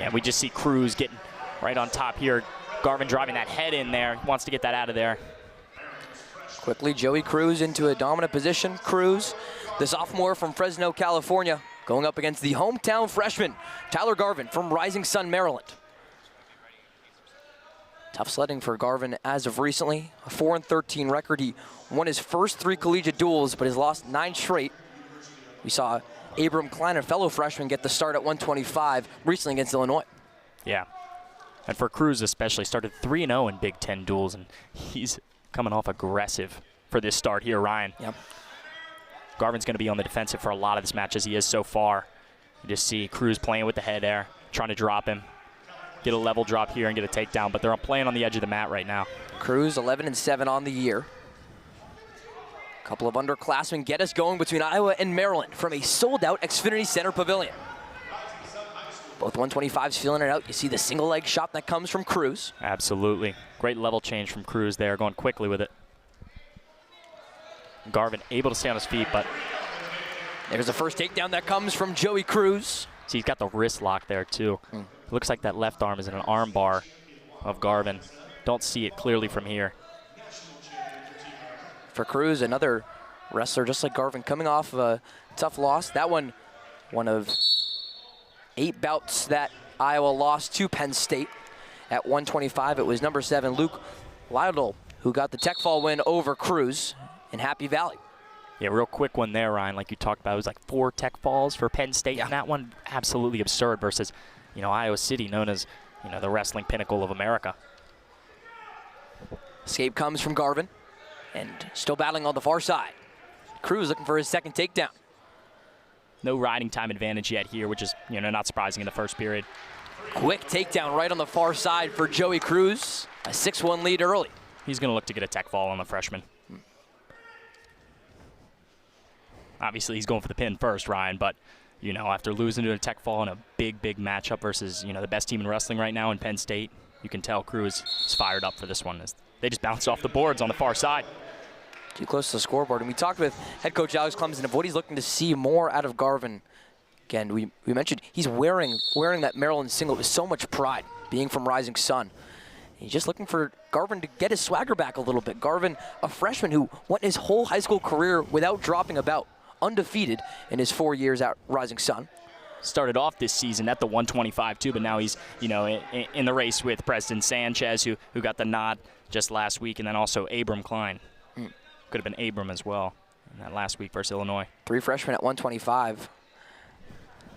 And we just see Cruz getting right on top here. Garvin driving that head in there. He wants to get that out of there. Quickly, Joey Cruz into a dominant position. Cruz, the sophomore from Fresno, California, going up against the hometown freshman, Tyler Garvin from Rising Sun, Maryland. Tough sledding for Garvin as of recently. A 4-13 record. He won his first 3 collegiate duels, but has lost 9 straight. We saw Abram Klein, a fellow freshman, get the start at 125 recently against Illinois. Yeah. And for Cruz especially, started 3-0 in Big Ten duels, and he's coming off aggressive for this start here, Ryan. Yep. Garvin's going to be on the defensive for a lot of this match as he is so far. You just see Cruz playing with the head there, trying to drop him, get a level drop here and get a takedown, but they're playing on the edge of the mat right now. Cruz 11-7 on the year. A couple of underclassmen get us going between Iowa and Maryland from a sold-out Xfinity Center Pavilion. Both 125s feeling it out. You see the single leg shot that comes from Cruz. Absolutely. Great level change from Cruz there, going quickly with it. Garvin able to stay on his feet, but there's the first takedown that comes from Joey Cruz. See, he's got the wrist lock there too. It looks like that left arm is in an arm bar of Garvin. Don't see it clearly from here. For Cruz, another wrestler just like Garvin coming off of a tough loss. That one of 8 bouts that Iowa lost to Penn State. At 125, it was number 7, Luke Lytle, who got the tech fall win over Cruz in Happy Valley. Yeah, real quick one there, Ryan, like you talked about. It was like 4 tech falls for Penn State, and that one absolutely absurd versus, you know, Iowa City, known as, you know, the wrestling pinnacle of America. Escape comes from Garvin, and still battling on the far side. Cruz looking for his second takedown. No riding time advantage yet here, which is, you know, not surprising in the first period. Quick takedown right on the far side for Joey Cruz. A 6-1 lead early. He's going to look to get a tech fall on the freshman. Obviously, he's going for the pin first, Ryan, but, you know, after losing to a tech fall in a big, big matchup versus, you know, the best team in wrestling right now in Penn State, you can tell Cruz is fired up for this one. They just bounced off the boards on the far side. Too close to the scoreboard. And we talked with head coach Alex Clemson of what he's looking to see more out of Garvin. Again, we mentioned he's wearing that Maryland singlet with so much pride, being from Rising Sun. He's just looking for Garvin to get his swagger back a little bit. Garvin, a freshman who went his whole high school career without dropping a bout, undefeated in his 4 years at Rising Sun. Started off this season at the 125 too, but now he's, you know, in the race with Preston Sanchez, who got the nod just last week, and then also Abram Klein. Could have been Abram as well in that last week versus Illinois. 3 freshmen at 125.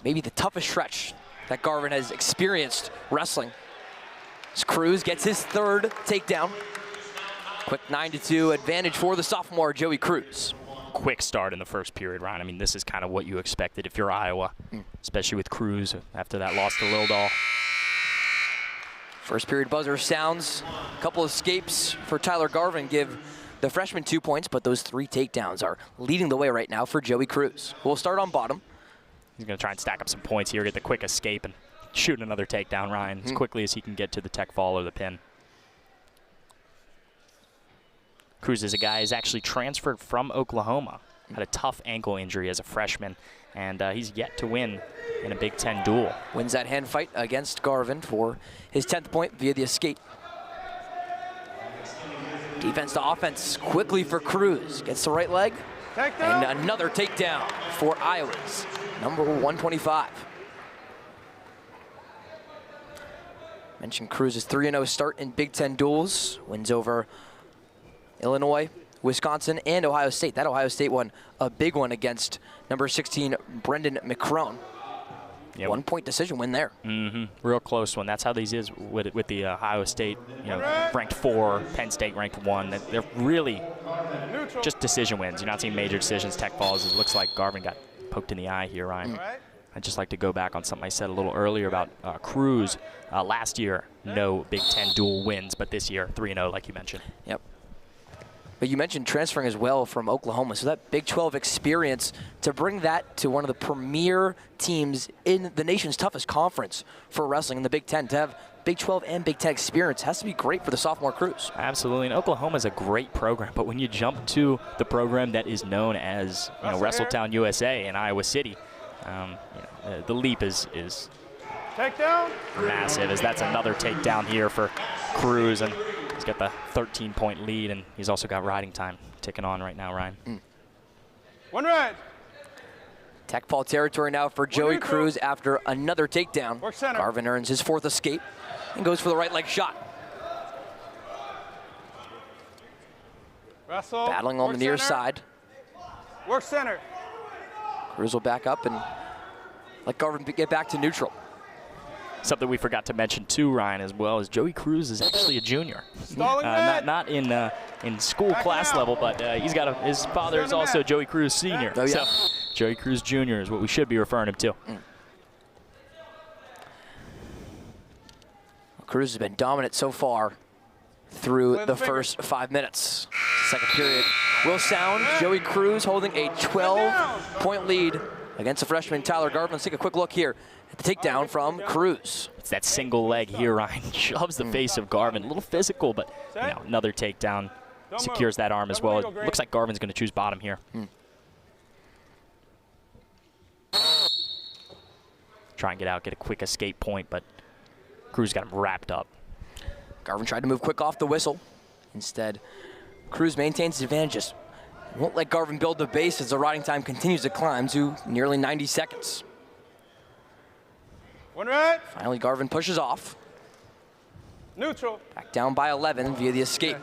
Maybe the toughest stretch that Garvin has experienced wrestling. As Cruz gets his 3rd takedown. Quick 9-2 advantage for the sophomore, Joey Cruz. Quick start in the first period, Ryan. I mean, this is kind of what you expected if you're Iowa, especially with Cruz after that loss to Lildahl. First period buzzer sounds. A couple escapes for Tyler Garvin give the freshman 2 points, but those 3 takedowns are leading the way right now for Joey Cruz. We'll start on bottom. He's going to try and stack up some points here, get the quick escape, and shoot another takedown, Ryan, as quickly as he can get to the tech fall or the pin. Cruz is a guy who's actually transferred from Oklahoma. Had a tough ankle injury as a freshman, and he's yet to win in a Big Ten duel. Wins that hand fight against Garvin for his 10th point via the escape. Defense to offense quickly for Cruz. Gets the right leg. And another takedown for Iowa's number 125. Mentioned Cruz's 3-0 start in Big Ten duels. Wins over Illinois, Wisconsin, and Ohio State. That Ohio State one, a big one against number 16, Brendan McCrone. Yeah, 1 point decision win there. Real close one. That's how these is with the Ohio State, you know, ranked 4, Penn State ranked 1. They're really just decision wins. You're not seeing major decisions, tech falls. It looks like Garvin got poked in the eye here, Ryan. I'd just like to go back on something I said a little earlier about Cruz. Last year, no Big Ten dual wins, but this year, 3-0, like you mentioned. Yep. But you mentioned transferring as well from Oklahoma, so that Big 12 experience, to bring that to one of the premier teams in the nation's toughest conference for wrestling in the Big 10, to have Big 12 and Big 10 experience has to be great for the sophomore Cruz. Absolutely, and Oklahoma's a great program, but when you jump to the program that is known as, you know, Wrestletown USA in Iowa City, you know, the leap is Takedown. Massive, as that's another takedown here for Cruz, and he's got the 13-point lead, and he's also got riding time ticking on right now, Ryan. One ride. Tech ball territory now for Joey Cruz after another takedown. Work center. Garvin earns his 4th escape and goes for the right leg shot. Wrestle. Battling on Work the near center. side. Work center. Cruz will back up and let Garvin get back to neutral. Something we forgot to mention too, Ryan, as well, is Joey Cruz is actually a junior. Stalling red. Not in school class level, but he's got his father is also Joey Cruz Senior. Oh, yeah. So Joey Cruz Jr. is what we should be referring him to. Cruz has been dominant so far through the first 5 minutes. Second period will sound. Joey Cruz holding a 12-point lead against the freshman Tyler Garvin. Let's take a quick look here at the takedown from Cruz. It's that single leg here, Ryan. Shoves the face of Garvin. A little physical, but another takedown secures that arm as well. It looks like Garvin's going to choose bottom here. Try and get out, get a quick escape point, but Cruz got him wrapped up. Garvin tried to move quick off the whistle. Instead, Cruz maintains his advantages. Won't let Garvin build the base as the riding time continues to climb to nearly 90 seconds. One right. Finally, Garvin pushes off. Neutral. Back down by 11 via the escape.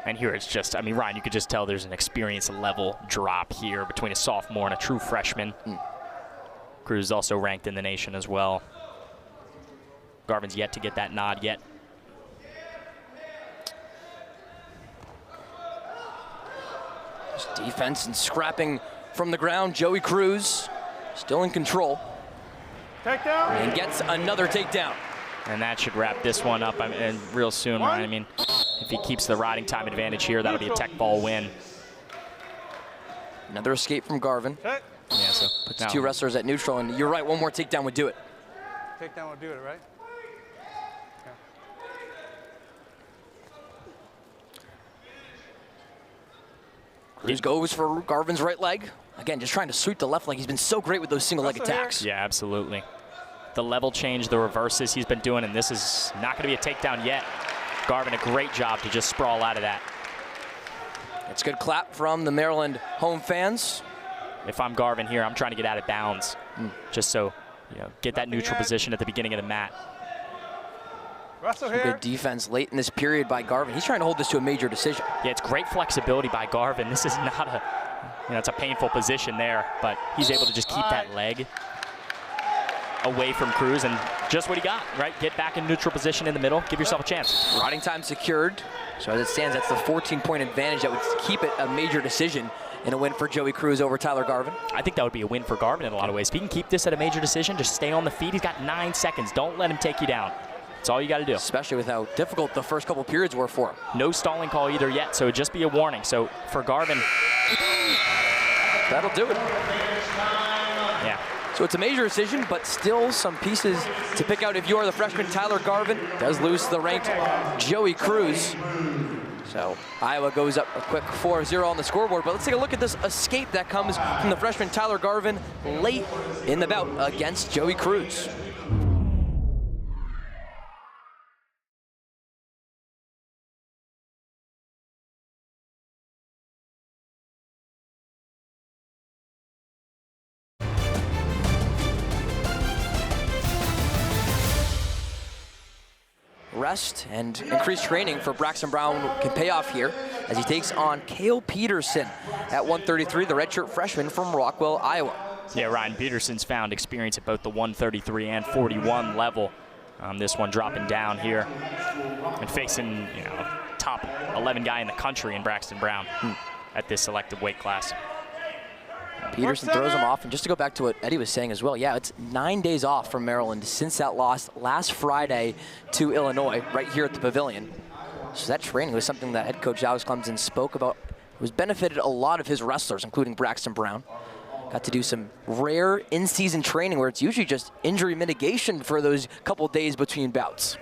And here it's just, I mean, Ryan, you could just tell there's an experience level drop here between a sophomore and a true freshman. Cruz is also ranked in the nation as well. Garvin's yet to get that nod yet. Just defense and scrapping from the ground. Joey Cruz still in control. Takedown. And gets another takedown. And that should wrap this one up and real soon, Ryan. I mean, if he keeps the riding time advantage here, that'll be a tech ball win. Another escape from Garvin. Check. Yeah, so Puts 2 wrestlers at neutral, and you're right, one more takedown would do it. Takedown will do it, right? Cruz goes for Garvin's right leg. Again, just trying to sweep the left leg. He's been so great with those single leg attacks. Yeah, absolutely. The level change, the reverses he's been doing, and this is not going to be a takedown yet. Garvin, a great job to just sprawl out of that. It's a good clap from the Maryland home fans. If I'm Garvin here, I'm trying to get out of bounds, just so, get that neutral position at the beginning of the mat. Wrestle Some here. good defense late in this period by Garvin. He's trying to hold this to a major decision. Yeah, it's great flexibility by Garvin. This is not a, it's a painful position there, but he's able to just keep that leg away from Cruz, and just what he got, right? Get back in neutral position in the middle, give yourself a chance. Riding time secured. So as it stands, that's the 14-point advantage that would keep it a major decision in a win for Joey Cruz over Tyler Garvin. I think that would be a win for Garvin in a lot of ways. If he can keep this at a major decision, just stay on the feet. He's got 9 seconds. Don't let him take you down. That's all you got to do. Especially with how difficult the first couple periods were for him. No stalling call either yet, so it'd just be a warning. So for Garvin, that'll do it. Yeah. So it's a major decision, but still some pieces to pick out. If you are the freshman, Tyler Garvin does lose to the ranked Joey Cruz. So Iowa goes up a quick 4-0 on the scoreboard. But let's take a look at this escape that comes from the freshman Tyler Garvin late in the bout against Joey Cruz. Rest and increased training for Braxton Brown can pay off here as he takes on Cale Peterson at 133, the redshirt freshman from Rockwell, Iowa. Yeah, Ryan Peterson's found experience at both the 133 and 41 level. This one dropping down here and facing, top 11 guy in the country in Braxton Brown at this selected weight class. Peterson throws him off, and just to go back to what Eddie was saying as well, yeah, it's 9 days off from Maryland since that loss last Friday to Illinois, right here at the Pavilion. So that training was something that head coach Alex Clemson spoke about. It was benefited a lot of his wrestlers, including Braxton Brown. Got to do some rare in-season training where it's usually just injury mitigation for those couple days between bouts.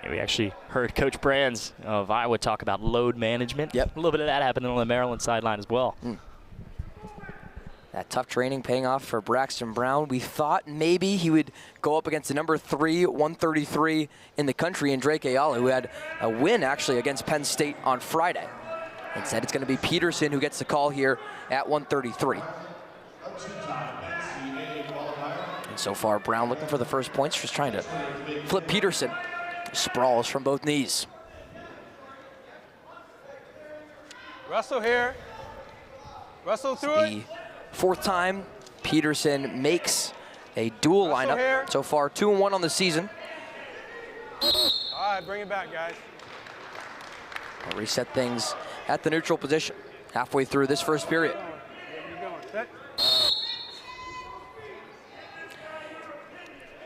Yeah, we actually heard Coach Brands of Iowa talk about load management. Yep. A little bit of that happened on the Maryland sideline as well. That tough training paying off for Braxton Brown. We thought maybe he would go up against the number 3, 133 in the country in Drake Ayala, who had a win actually against Penn State on Friday. Instead, it's going to be Peterson who gets the call here at 133. And so far, Brown looking for the first points, just trying to flip Peterson. Sprawls from both knees. Wrestle here. Wrestle through it. The fourth time Peterson makes a dual lineup. Here. So far, 2-1 on the season. All right, bring it back, guys. We'll reset things at the neutral position halfway through this first period. Where you going? Set.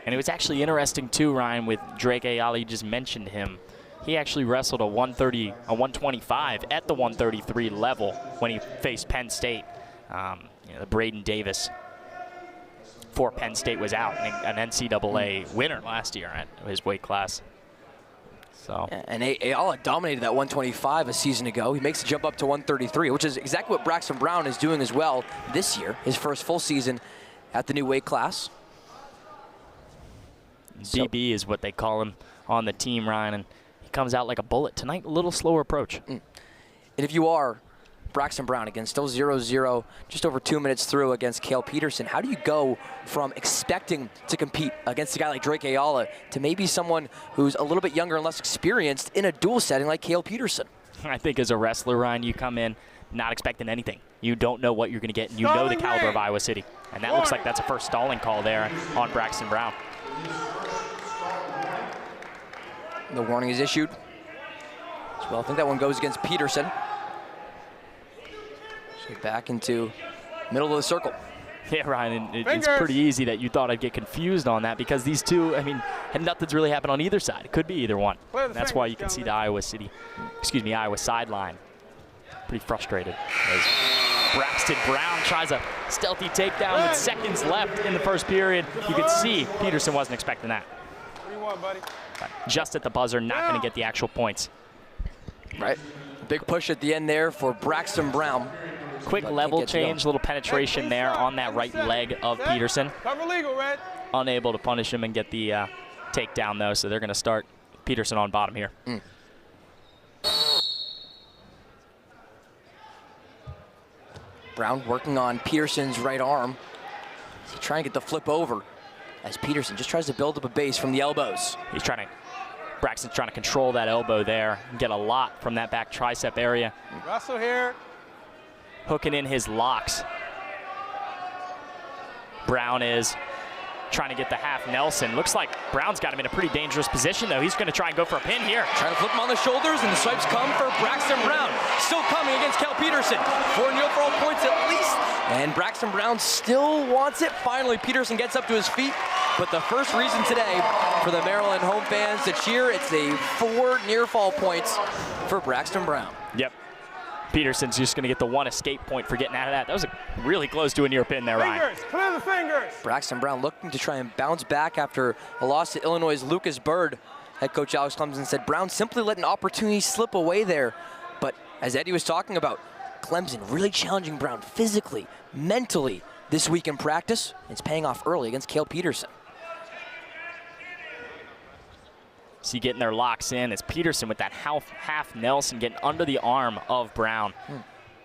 And it was actually interesting too, Ryan, with Drake Ayala. You just mentioned him. He actually wrestled a 125 at the 133 level when he faced Penn State. The Braden Davis for Penn State was out, an NCAA winner last year at his weight class. So. And Ayala dominated that 125 a season ago. He makes the jump up to 133, which is exactly what Braxton Brown is doing as well this year, his first full season at the new weight class. BB is what they call him on the team, Ryan, and he comes out like a bullet tonight. A little slower approach. And if you are Braxton Brown, again, still 0-0, just over 2 minutes through against Cale Peterson, how do you go from expecting to compete against a guy like Drake Ayala to maybe someone who's a little bit younger and less experienced in a dual setting like Cale Peterson? I think as a wrestler, Ryan, you come in not expecting anything. You don't know what you're going to get, and you know the caliber of Iowa City. And that looks like that's a first stalling call there on Braxton Brown. The warning is issued. Well, I think that one goes against Peterson. So back into middle of the circle. Yeah, Ryan, and it's pretty easy that you thought I'd get confused on that because these two, I mean, and nothing's really happened on either side. It could be either one. That's why you can see the Iowa sideline pretty frustrated as Braxton Brown tries a stealthy takedown with seconds left in the first period. You could see Peterson wasn't expecting that. What do you want, buddy? Just at the buzzer, not going to get the actual points. Right. Big push at the end there for Braxton Brown. Quick level change, little penetration there on that right leg of Peterson. Cover legal, Red. Unable to punish him and get the takedown, though, so they're going to start Peterson on bottom here. Brown working on Peterson's right arm. He's trying to get the flip over as Peterson just tries to build up a base from the elbows. Braxton's trying to control that elbow there and get a lot from that back tricep area. Wrestle here. Hooking in his locks. Brown is trying to get the half Nelson. Looks like Brown's got him in a pretty dangerous position, though. He's going to try and go for a pin here. Trying to flip him on the shoulders, and the swipes come for Braxton Brown. Still coming against Cale Peterson. 4 in the overall points at least. And Braxton Brown still wants it. Finally, Peterson gets up to his feet. But the first reason today for the Maryland home fans to cheer, it's a 4 near fall points for Braxton Brown. Yep. Peterson's just going to get the 1 escape point for getting out of that. That was really close to a near pin there, Ryan. Clear the fingers. Braxton Brown looking to try and bounce back after a loss to Illinois' Lucas Bird. Head coach Alex Clemson said Brown simply let an opportunity slip away there. But as Eddie was talking about, Clemson really challenging Brown physically, mentally this week in practice. It's paying off early against Cale Peterson. See, getting their locks in. It's Peterson with that half Nelson getting under the arm of Brown.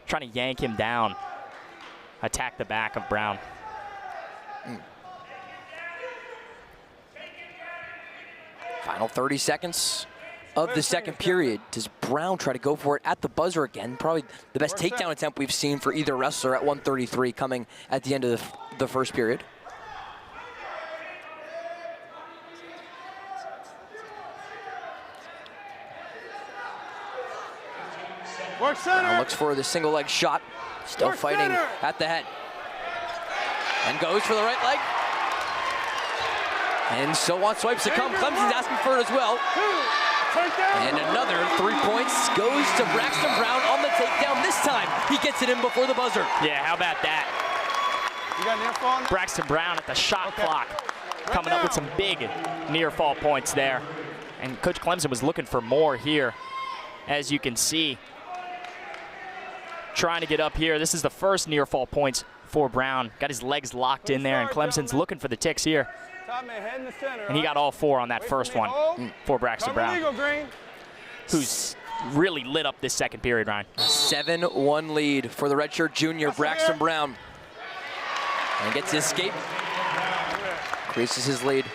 Trying to yank him down. Attack the back of Brown. Final 30 seconds of the second period. Does Brown try to go for it at the buzzer again? Probably the best takedown attempt we've seen for either wrestler at 133 coming at the end of the first period. Work center. Brown looks for the single leg shot. Still fighting at the head. And goes for the right leg. And so on swipes to come. Clemson's asking for it as well. And another 3 points goes to Braxton Brown on the takedown. This time he gets it in before the buzzer. Yeah, how about that? You got near fall? Braxton Brown at the shot clock. Coming up with some big near fall points there. And Coach Clemson was looking for more here, as you can see. Trying to get up here. This is the first near fall points for Brown. Got his legs locked in there, and Clemson's looking for the ticks here. Top man, head in the center. And he got all 4 on that first one for Braxton Brown, who's really lit up this second period, Ryan. 7-1 lead for the redshirt junior, Braxton Brown. And gets his escape. Increases his lead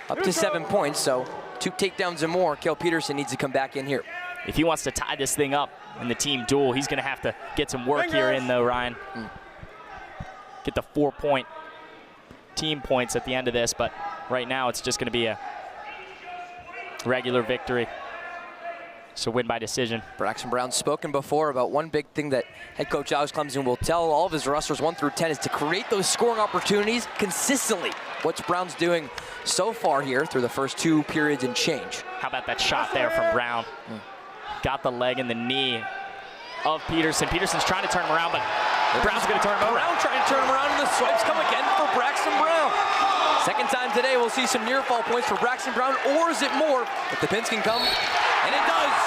up to 7 points, so 2 takedowns and more. Kel Peterson needs to come back in here. If he wants to tie this thing up in the team duel, he's going to have to get some work here in, though, Ryan. Get the 4-point team points at the end of this, but right now it's just going to be a regular victory. So win by decision. Braxton Brown's spoken before about one big thing that head coach Alex Clemson will tell all of his wrestlers 1 through 10 is to create those scoring opportunities consistently. What's Brown's doing so far here through the first 2 periods and change. How about that shot there from Brown? Got the leg and the knee of Peterson. Peterson's trying to turn him around, but Brown's going to turn him over. Brown trying to turn him around, and the swipes come again for Braxton Brown. Second time today, we'll see some near fall points for Braxton Brown, or is it more if the pins can come? And it does.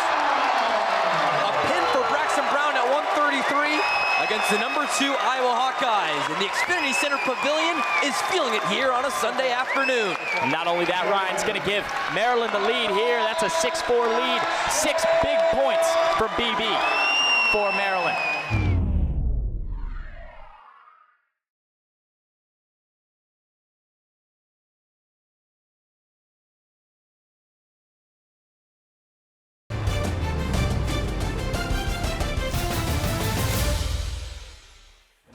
A pin for Braxton Brown at 133 against the number 2 Iowa Hawkeyes. And the Xfinity Center Pavilion is feeling it here on a Sunday afternoon. And not only that, Ryan's going to give Maryland the lead here. That's a 6-4 lead. 6 big points from BB for Maryland.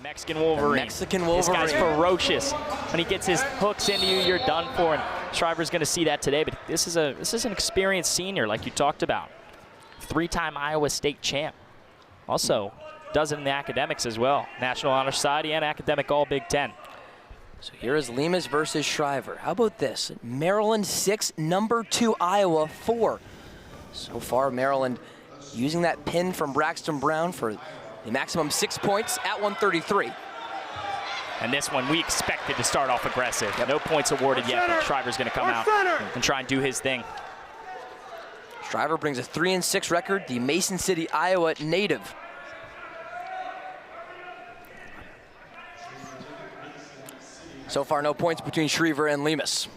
Mexican Wolverine. Mexican Wolverine. This guy's ferocious. When he gets his hooks into you, you're done for. And Shriver's going to see that today. But this is an experienced senior, like you talked about. 3-time Iowa State champ. Also does it in the academics as well. National Honor Society and academic All Big Ten. So here is Lemus versus Shriver. How about this? Maryland 6, number 2 Iowa 4. So far, Maryland using that pin from Braxton Brown for the maximum 6 points at 133. And this one, we expected to start off aggressive. No points awarded yet, but Shriver's going to come out and try and do his thing. Shriver brings a 3-6 record, the Mason City, Iowa native. So far, no points between Shriver and Lemus.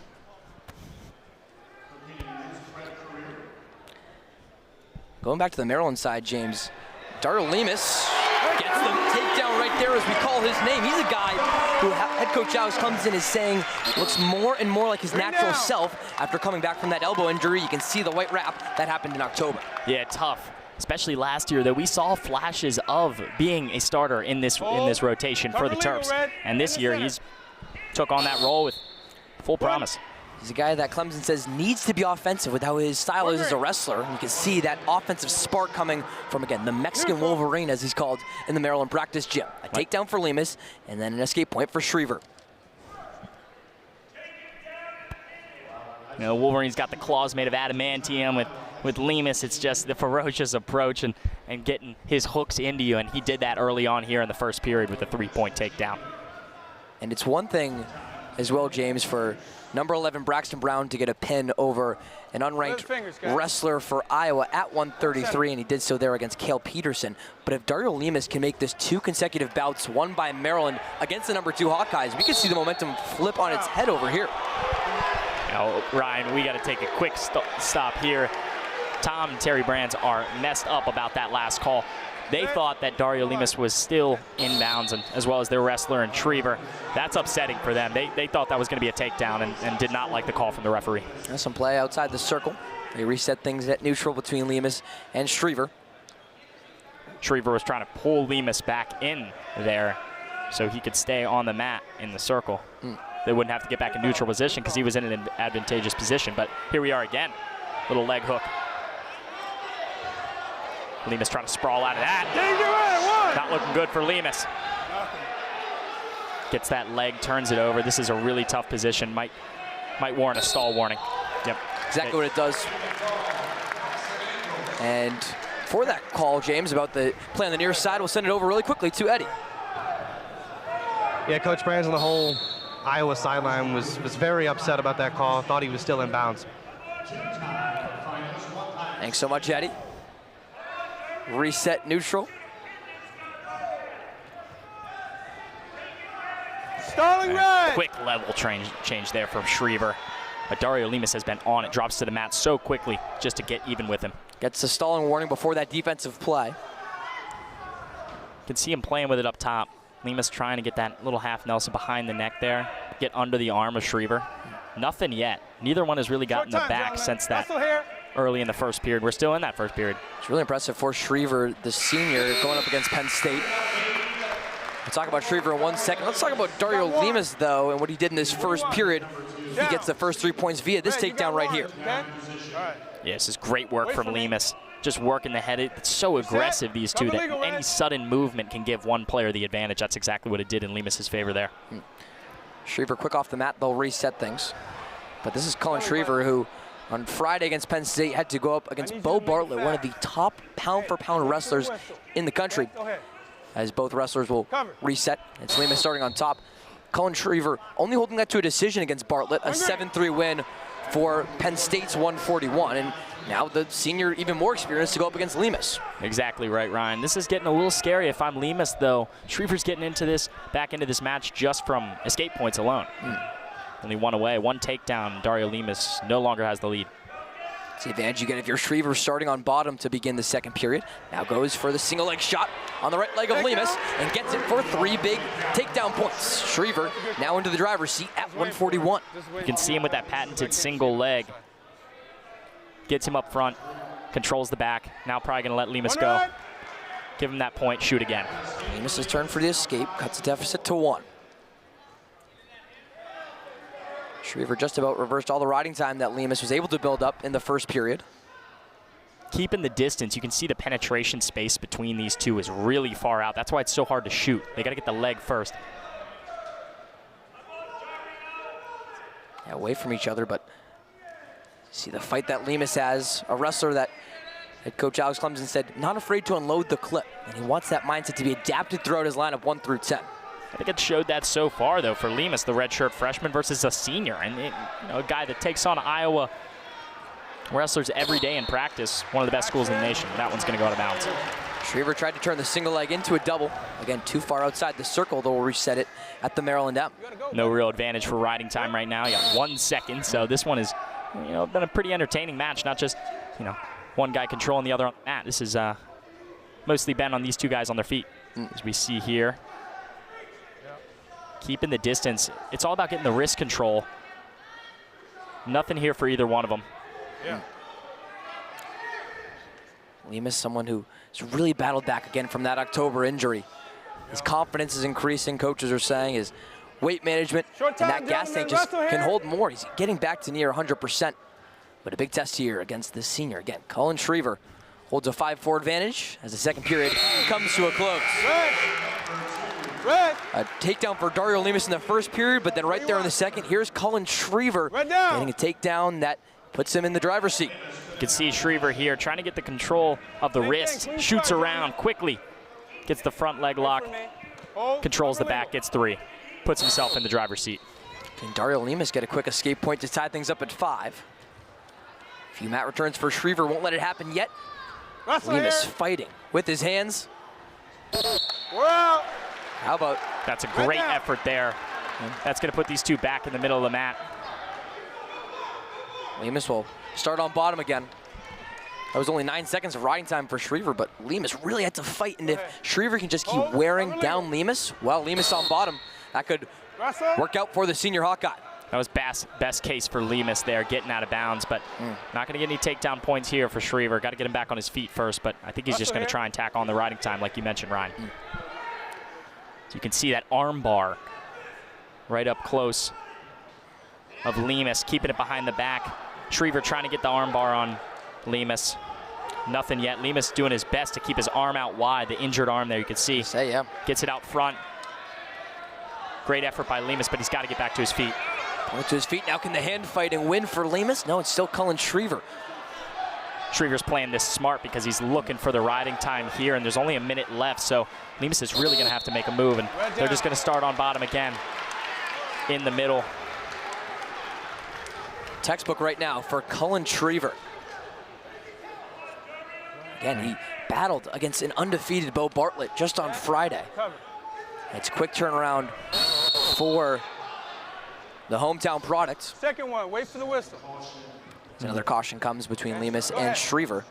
Going back to the Maryland side, James, Daryl Lemus gets the takedown right there as we call his name. He's a guy who head coach Alex comes in is saying looks more and more like his natural self after coming back from that elbow injury. You can see the white wrap that happened in October. Yeah, tough. Especially last year, that we saw flashes of being a starter in this rotation for the Terps. And this year, he's took on that role with full promise. He's a guy that Clemson says needs to be offensive with how his style is as a wrestler. And you can see that offensive spark coming from, again, the Mexican Wolverine, as he's called in the Maryland practice gym. A takedown for Lemus, and then an escape point for Shriver. You know, Wolverine's got the claws made of adamantium. With Lemus, it's just the ferocious approach and getting his hooks into you. And he did that early on here in the first period with a 3-point takedown. And it's one thing as well, James, for number 11 Braxton Brown to get a pin over an unranked wrestler for Iowa at 133, and he did so there against Kel Peterson. But if Dario Lemus can make this 2 consecutive bouts won by Maryland against the number 2 Hawkeyes, we could see the momentum flip on its head over here. Now, Ryan, we got to take a quick stop here. Tom and Terry Brands are messed up about that last call. They thought that Dario Lemus was still inbounds, and as well as their wrestler and Shriver. That's upsetting for them. They thought that was going to be a takedown and did not like the call from the referee. There's some play outside the circle. They reset things at neutral between Lemus and Shriver. Shriver was trying to pull Lemus back in there so he could stay on the mat in the circle. They wouldn't have to get back in neutral position because he was in an advantageous position. But here we are again. Little leg hook. Lemus trying to sprawl out of that. Not looking good for Lemus. Gets that leg, turns it over. This is a really tough position. Might warrant a stall warning. Yep. Exactly what it does. And for that call, James, about the play on the near side, we'll send it over really quickly to Eddie. Yeah, Coach Brands on the whole Iowa sideline was very upset about that call. Thought he was still in bounds. Thanks so much, Eddie. Reset neutral. Stalling red. Quick level change there from Schriever. But Dario Lemus has been on it, drops to the mat so quickly just to get even with him. Gets the stalling warning before that defensive play. You can see him playing with it up top. Lemus trying to get that little half Nelson behind the neck there, get under the arm of Schriever. Nothing yet. Neither one has really gotten the back since that early in the first period. We're still in that first period. It's really impressive for Schriever, the senior, going up against Penn State. We'll talk about Schriever in 1 second. Let's talk about Dario Lemus, though, and what he did in this first period. He gets the first 3 points via this takedown right here. Yeah, this is great work from Lemus. Just working the head. It's so aggressive, these two, that any sudden movement can give one player the advantage. That's exactly what it did in Lemus's favor there. Schriever quick off the mat. They'll reset things. But this is Colin Schriever, who on Friday against Penn State had to go up against Bo Bartlett, one of the top pound-for-pound wrestlers in the country. As both wrestlers will reset. It's Lemus starting on top. Colin Schriever only holding that to a decision against Bartlett, a 7-3 win for Penn State's 141. And now the senior even more experienced to go up against Lemus. Exactly right, Ryan. This is getting a little scary if I'm Lemus, though. Schriever's getting back into this match just from escape points alone. Only one away, one takedown. Dario Lemus no longer has the lead. It's the advantage you get if you're Schriever starting on bottom to begin the second period. Now goes for the single leg shot on the right leg of Lemus and gets it for 3 big takedown points. Schriever now into the driver's seat at 141. You can see him with that patented single leg. Gets him up front, controls the back. Now probably gonna let Lemus go. Give him that point, shoot again. Lemus's turn for the escape, cuts the deficit to 1. Schriever just about reversed all the riding time that Lemus was able to build up in the first period. Keeping the distance, you can see the penetration space between these two is really far out. That's why it's so hard to shoot. They gotta get the leg first. Yeah, away from each other, but see the fight that Lemus has, a wrestler that head coach Alex Clemson said, not afraid to unload the clip. And he wants that mindset to be adapted throughout his lineup 1 through 10. I think it showed that so far, though, for Lemus, the redshirt freshman versus a senior. And a guy that takes on Iowa wrestlers every day in practice, one of the best schools in the nation. That one's going to go out of bounds. Schriever tried to turn the single leg into a double. Again, too far outside the circle. They'll reset it at the Maryland M. No real advantage for riding time right now. You got 1 second, so this one is, been a pretty entertaining match. Not just, one guy controlling the other on the mat. This is mostly been on these two guys on their feet, as we see here. Keeping the distance. It's all about getting the wrist control. Nothing here for either one of them. Lemus, someone who has really battled back again from that October injury. His confidence is increasing, coaches are saying. His weight management and that gas tank just can hold more. He's getting back to near 100%. But a big test here against this senior. Again, Colin Schriever holds a 5-4 advantage as the second period comes to a close. A takedown for Dario Lemus in the first period, but then right there in the second, here's Colin Schriever getting a takedown that puts him in the driver's seat. You can see Schriever here trying to get the control of the wrist, shoots around quickly, gets the front leg lock, controls the back, gets 3, puts himself in the driver's seat. Can Dario Lemus get a quick escape point to tie things up at 5? A few mat returns for Schriever, won't let it happen yet. Lemus fighting with his hands. How about? That's a great effort there. That's going to put these two back in the middle of the mat. Lemus will start on bottom again. That was only 9 seconds of riding time for Schriever, but Lemus really had to fight. And if Schriever can just keep wearing down Lemus, well, Lemus on bottom, that could work out for the senior Hawkeye. That was best case for Lemus there, getting out of bounds, but not going to get any takedown points here for Schriever. Got to get him back on his feet first, but I think he's just going to try and tack on the riding time, like you mentioned, Ryan. So you can see that arm bar right up close of Lemus, keeping it behind the back. Schriever trying to get the arm bar on Lemus. Nothing yet. Lemus doing his best to keep his arm out wide, the injured arm there, you can see. Gets it out front. Great effort by Lemus, but he's got to get back to his feet. To his feet now. Can the hand fighting win for Lemus? No, it's still Colin Schriever. Schriever's playing this smart because he's looking for the riding time here, and there's only a minute left, so Lemus is really going to have to make a move, and they're just going to start on bottom again in the middle. Textbook right now for Colin Schriever. Again, he battled against an undefeated Bo Bartlett just on Friday. It's quick turnaround for the hometown product. Second one, wait for the whistle. Another caution comes between Lemus and Schriever.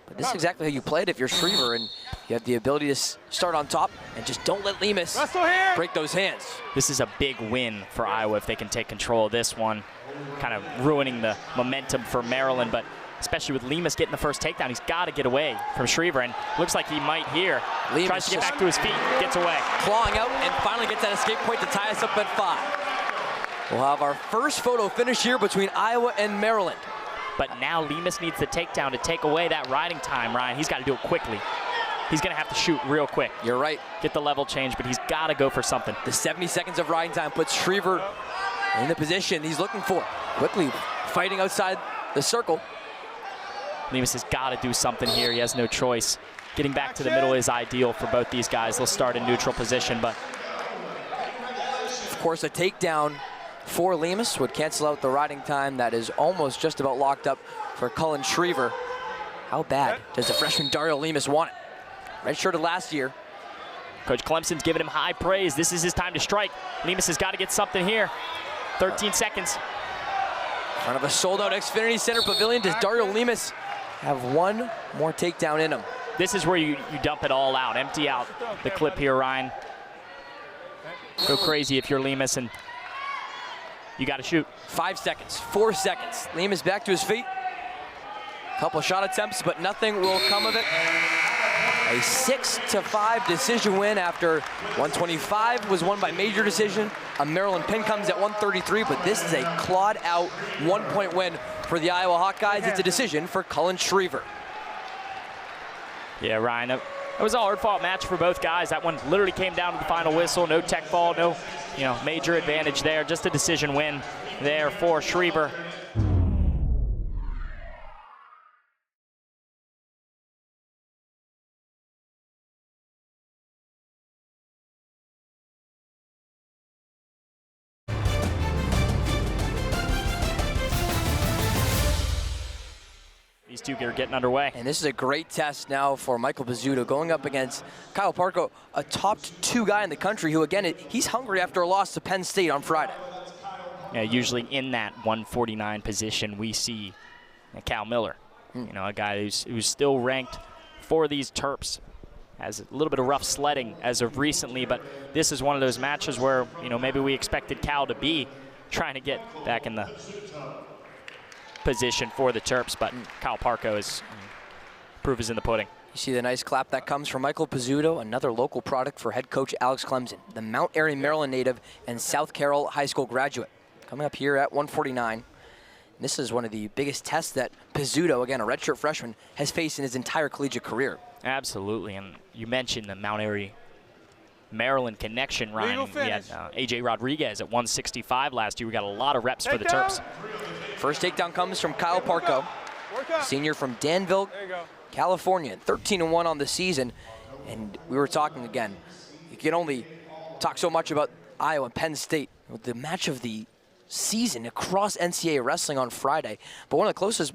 But this is exactly how you play it if you're Schriever and you have the ability to start on top and just don't let Lemus break those hands. This is a big win for Iowa if they can take control of this one, kind of ruining the momentum for Maryland, but especially with Lemus getting the first takedown, he's got to get away from Schriever, and looks like he might here. Lemus tries to get back to his feet, gets away. Clawing out and finally gets that escape point to tie us up at 5. We'll have our first photo finish here between Iowa and Maryland. But now Lemus needs the takedown to take away that riding time, Ryan. He's got to do it quickly. He's going to have to shoot real quick. You're right. Get the level change, but he's got to go for something. The 70 seconds of riding time puts Schriever in the position he's looking for. Quickly fighting outside the circle. Lemus has got to do something here. He has no choice. Getting back to the middle is ideal for both these guys. They'll start in neutral position, but of course a takedown for Lemus would cancel out the riding time that is almost just about locked up for Cullen Schriever. How bad does the freshman Dario Lemus want it? Redshirted last year. Coach Clemson's giving him high praise. This is his time to strike. Lemus has got to get something here. 13 seconds. In front of a sold-out Xfinity Center Pavilion, does Dario Lemus have one more takedown in him? This is where you dump it all out. Empty out the clip here, Ryan. Go crazy if you're Lemus, and you got to shoot. 5 seconds, 4 seconds. Lemus back to his feet. Couple shot attempts, but nothing will come of it. A 6-5 decision win after 125 was won by major decision. A Maryland pin comes at 133, but this is a clawed out 1-point win for the Iowa Hawkeyes. It's a decision for Cullen Schriever. Yeah, Ryan, that was a hard-fought match for both guys. That one literally came down to the final whistle. No tech fall, no major advantage there. Just a decision win there for Schriever. These two are getting underway. And this is a great test now for Michael Pizzuto going up against Kyle Parko, a top 2 guy in the country who, again, he's hungry after a loss to Penn State on Friday. Yeah, usually in that 149 position, we see Cal Miller, a guy who's still ranked for these Terps. Has a little bit of rough sledding as of recently, but this is one of those matches where, maybe we expected Cal to be trying to get back in the position for the Terps, but Kyle Parko is proof is in the pudding. You see the nice clap that comes from Michael Pizzuto, another local product for head coach Alex Clemson, the Mount Airy, Maryland native and South Carroll High School graduate. Coming up here at 149. This is one of the biggest tests that Pizzuto, again, a redshirt freshman, has faced in his entire collegiate career. Absolutely, and you mentioned the Mount Airy Maryland connection, Ryan. We had A.J. Rodriguez at 165 last year. We got a lot of reps for the Terps. First takedown comes from Kyle Parko, senior from Danville, California, 13-1 on the season. And we were talking again, you can only talk so much about Iowa and Penn State. The match of the season across NCAA wrestling on Friday. But one of the closest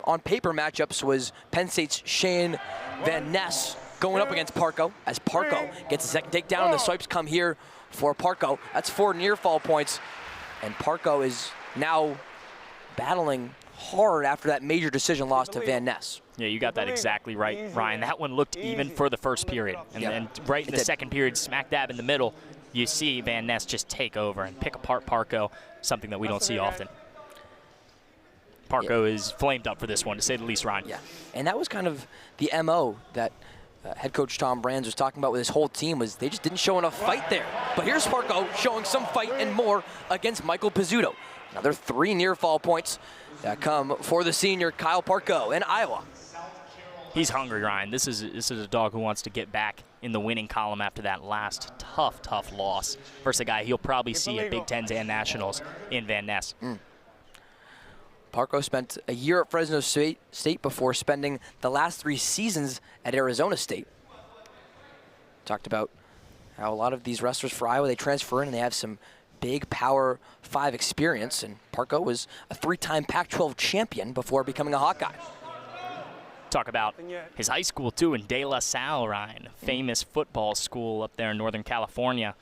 on paper matchups was Penn State's Shane Van Ness going up against Parko, as Parko gets the second takedown, and the swipes come here for Parko. That's 4 near fall points, and Parko is now battling hard after that major decision loss to Van Ness. Yeah, you got that exactly right, Ryan. That one looked even for the first period. And then right in the second period, smack dab in the middle, you see Van Ness just take over and pick apart Parko, something that we don't see often. Parko is flamed up for this one, to say the least, Ryan. Yeah, and that was kind of the MO that head coach Tom Brands was talking about with his whole team, was they just didn't show enough fight there. But here's Parko showing some fight and more against Michael Pizzuto. Another 3 near fall points that come for the senior Kyle Parko in Iowa. He's hungry, Ryan. This is a dog who wants to get back in the winning column after that last tough loss versus a guy he'll probably see at Big Tens and Nationals in Van Ness. Parko spent a year at Fresno State before spending the last 3 seasons at Arizona State. Talked about how a lot of these wrestlers for Iowa, they transfer in and they have some big Power 5 experience, and Parko was a 3-time Pac-12 champion before becoming a Hawkeye. Talk about his high school, too, in De La Salle, Ryan, famous football school up there in Northern California.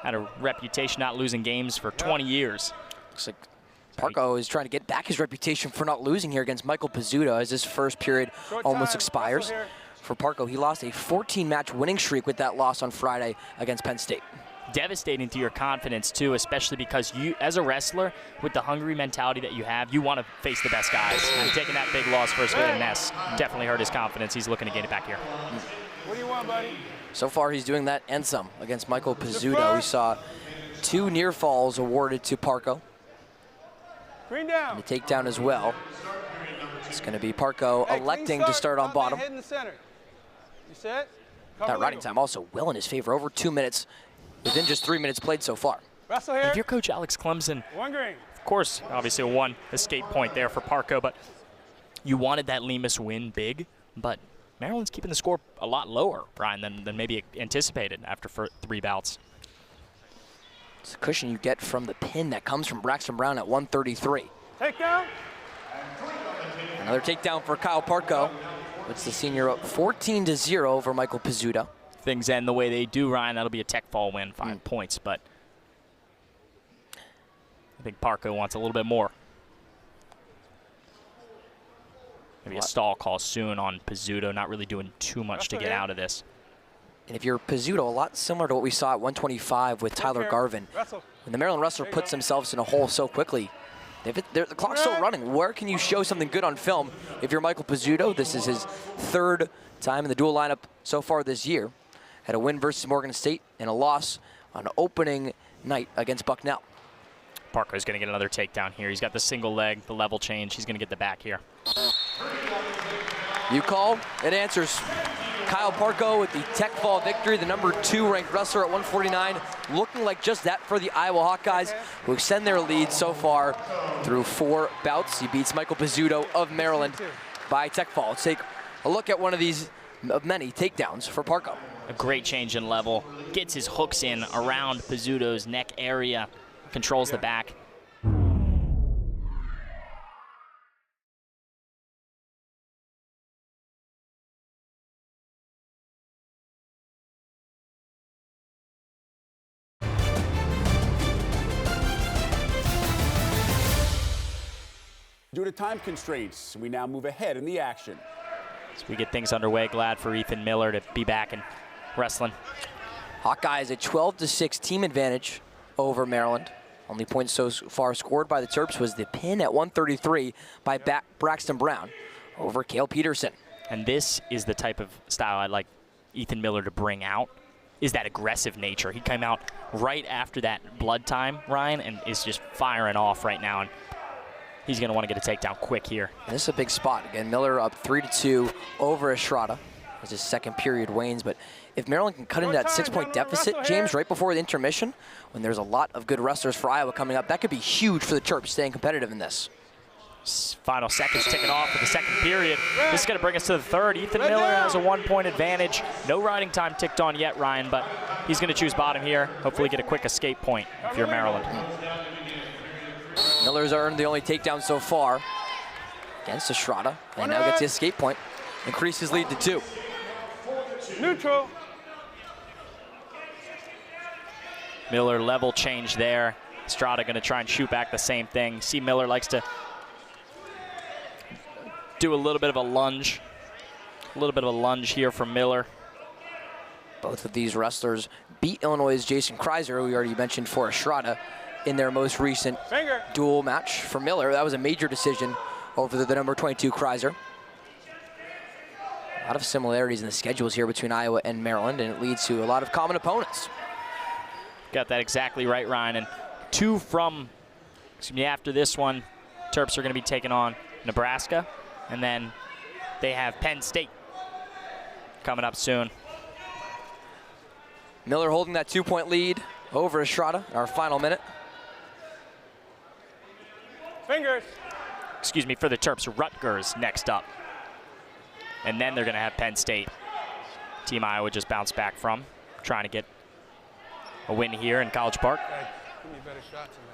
had a reputation not losing games for 20 years. Looks like Parko is trying to get back his reputation for not losing here against Michael Pizzuto as this first period almost expires. For Parko, he lost a 14-match winning streak with that loss on Friday against Penn State. Devastating to your confidence, too, especially because you, as a wrestler, with the hungry mentality that you have, you want to face the best guys. And taking that big loss first with a mess definitely hurt his confidence. He's looking to get it back here. What do you want, buddy? So far, he's doing that and some against Michael Pizzuto. We saw 2 near falls awarded to Parko. Green down. And a takedown as well. It's going to be Parko electing to start on bottom. Head in the center. You set? That riding time also well in his favor, over 2 minutes within just 3 minutes played so far. Wrestle here. If you're Coach Alex Clemson, One green. of course, obviously a one escape point there for Parko, but you wanted that Lemus win big, but Maryland's keeping the score a lot lower, Brian, than maybe anticipated after 3 bouts. It's the cushion you get from the pin that comes from Braxton Brown at 133. Takedown. Another takedown for Kyle Parko. Puts the senior up 14-0 over Michael Pizzuto. Things end the way they do, Ryan, that'll be a tech fall win, 5 points, but I think Parko wants a little bit more. Maybe a stall call soon on Pizzuto, not really doing too much to get out of this. And if you're Pizzuto, a lot similar to what we saw at 125 with Tyler Garvin. When the Maryland wrestler puts themselves in a hole so quickly, the clock's still running. Where can you show something good on film? If you're Michael Pizzuto, this is his 3rd time in the dual lineup so far this year. Had a win versus Morgan State and a loss on opening night against Bucknell. Parko's going to get another takedown here. He's got the single leg, the level change. He's going to get the back here. You call, it answers. Kyle Parko with the tech fall victory, the number 2 ranked wrestler at 149, looking like just that for the Iowa Hawkeyes, who extend their lead so far through 4 bouts. He beats Michael Pizzuto of Maryland by tech fall. Let's take a look at one of these many takedowns for Parko. A great change in level. Gets his hooks in around Pizzuto's neck area. Controls the back. Due to time constraints, we now move ahead in the action. As we get things underway, glad for Ethan Miller to be back in wrestling. Hawkeyes a 12-6 team advantage over Maryland. Only point so far scored by the Terps was the pin at 133 by Braxton Brown over Cale Peterson. And this is the type of style I'd like Ethan Miller to bring out, is that aggressive nature. He came out right after that blood time, Ryan, and is just firing off right now. And he's going to want to get a takedown quick here. And this is a big spot. Again, Miller up 3-2 over Estrada as his second period wanes. But if Maryland can cut into that 6-point deficit, James, right before the intermission, when there's a lot of good wrestlers for Iowa coming up, that could be huge for the Terps staying competitive in this. Final seconds ticking off for the second period. This is going to bring us to the 3rd. Ethan Miller has a 1-point advantage. No riding time ticked on yet, Ryan, but he's going to choose bottom here. Hopefully get a quick escape point if you're Maryland. Miller's earned the only takedown so far against Estrada, and now gets the escape point. Increase his lead to 2. Neutral. Miller level change there. Estrada going to try and shoot back the same thing. See, Miller likes to do a little bit of a lunge. A little bit of a lunge here from Miller. Both of these wrestlers beat Illinois' Jason Kreiser, who we already mentioned for Estrada, in their most recent dual match. For Miller, that was a major decision over the number 22 Kreiser. A lot of similarities in the schedules here between Iowa and Maryland, and it leads to a lot of common opponents. Got that exactly right, Ryan. And 2 from, after this one, Terps are going to be taking on Nebraska, and then they have Penn State coming up soon. Miller holding that 2-point lead over Estrada, our final minute. Fingers. Excuse me, for the Terps, Rutgers next up. And then they're going to have Penn State. Team Iowa just bounced back from, trying to get a win here in College Park. Give me better shots than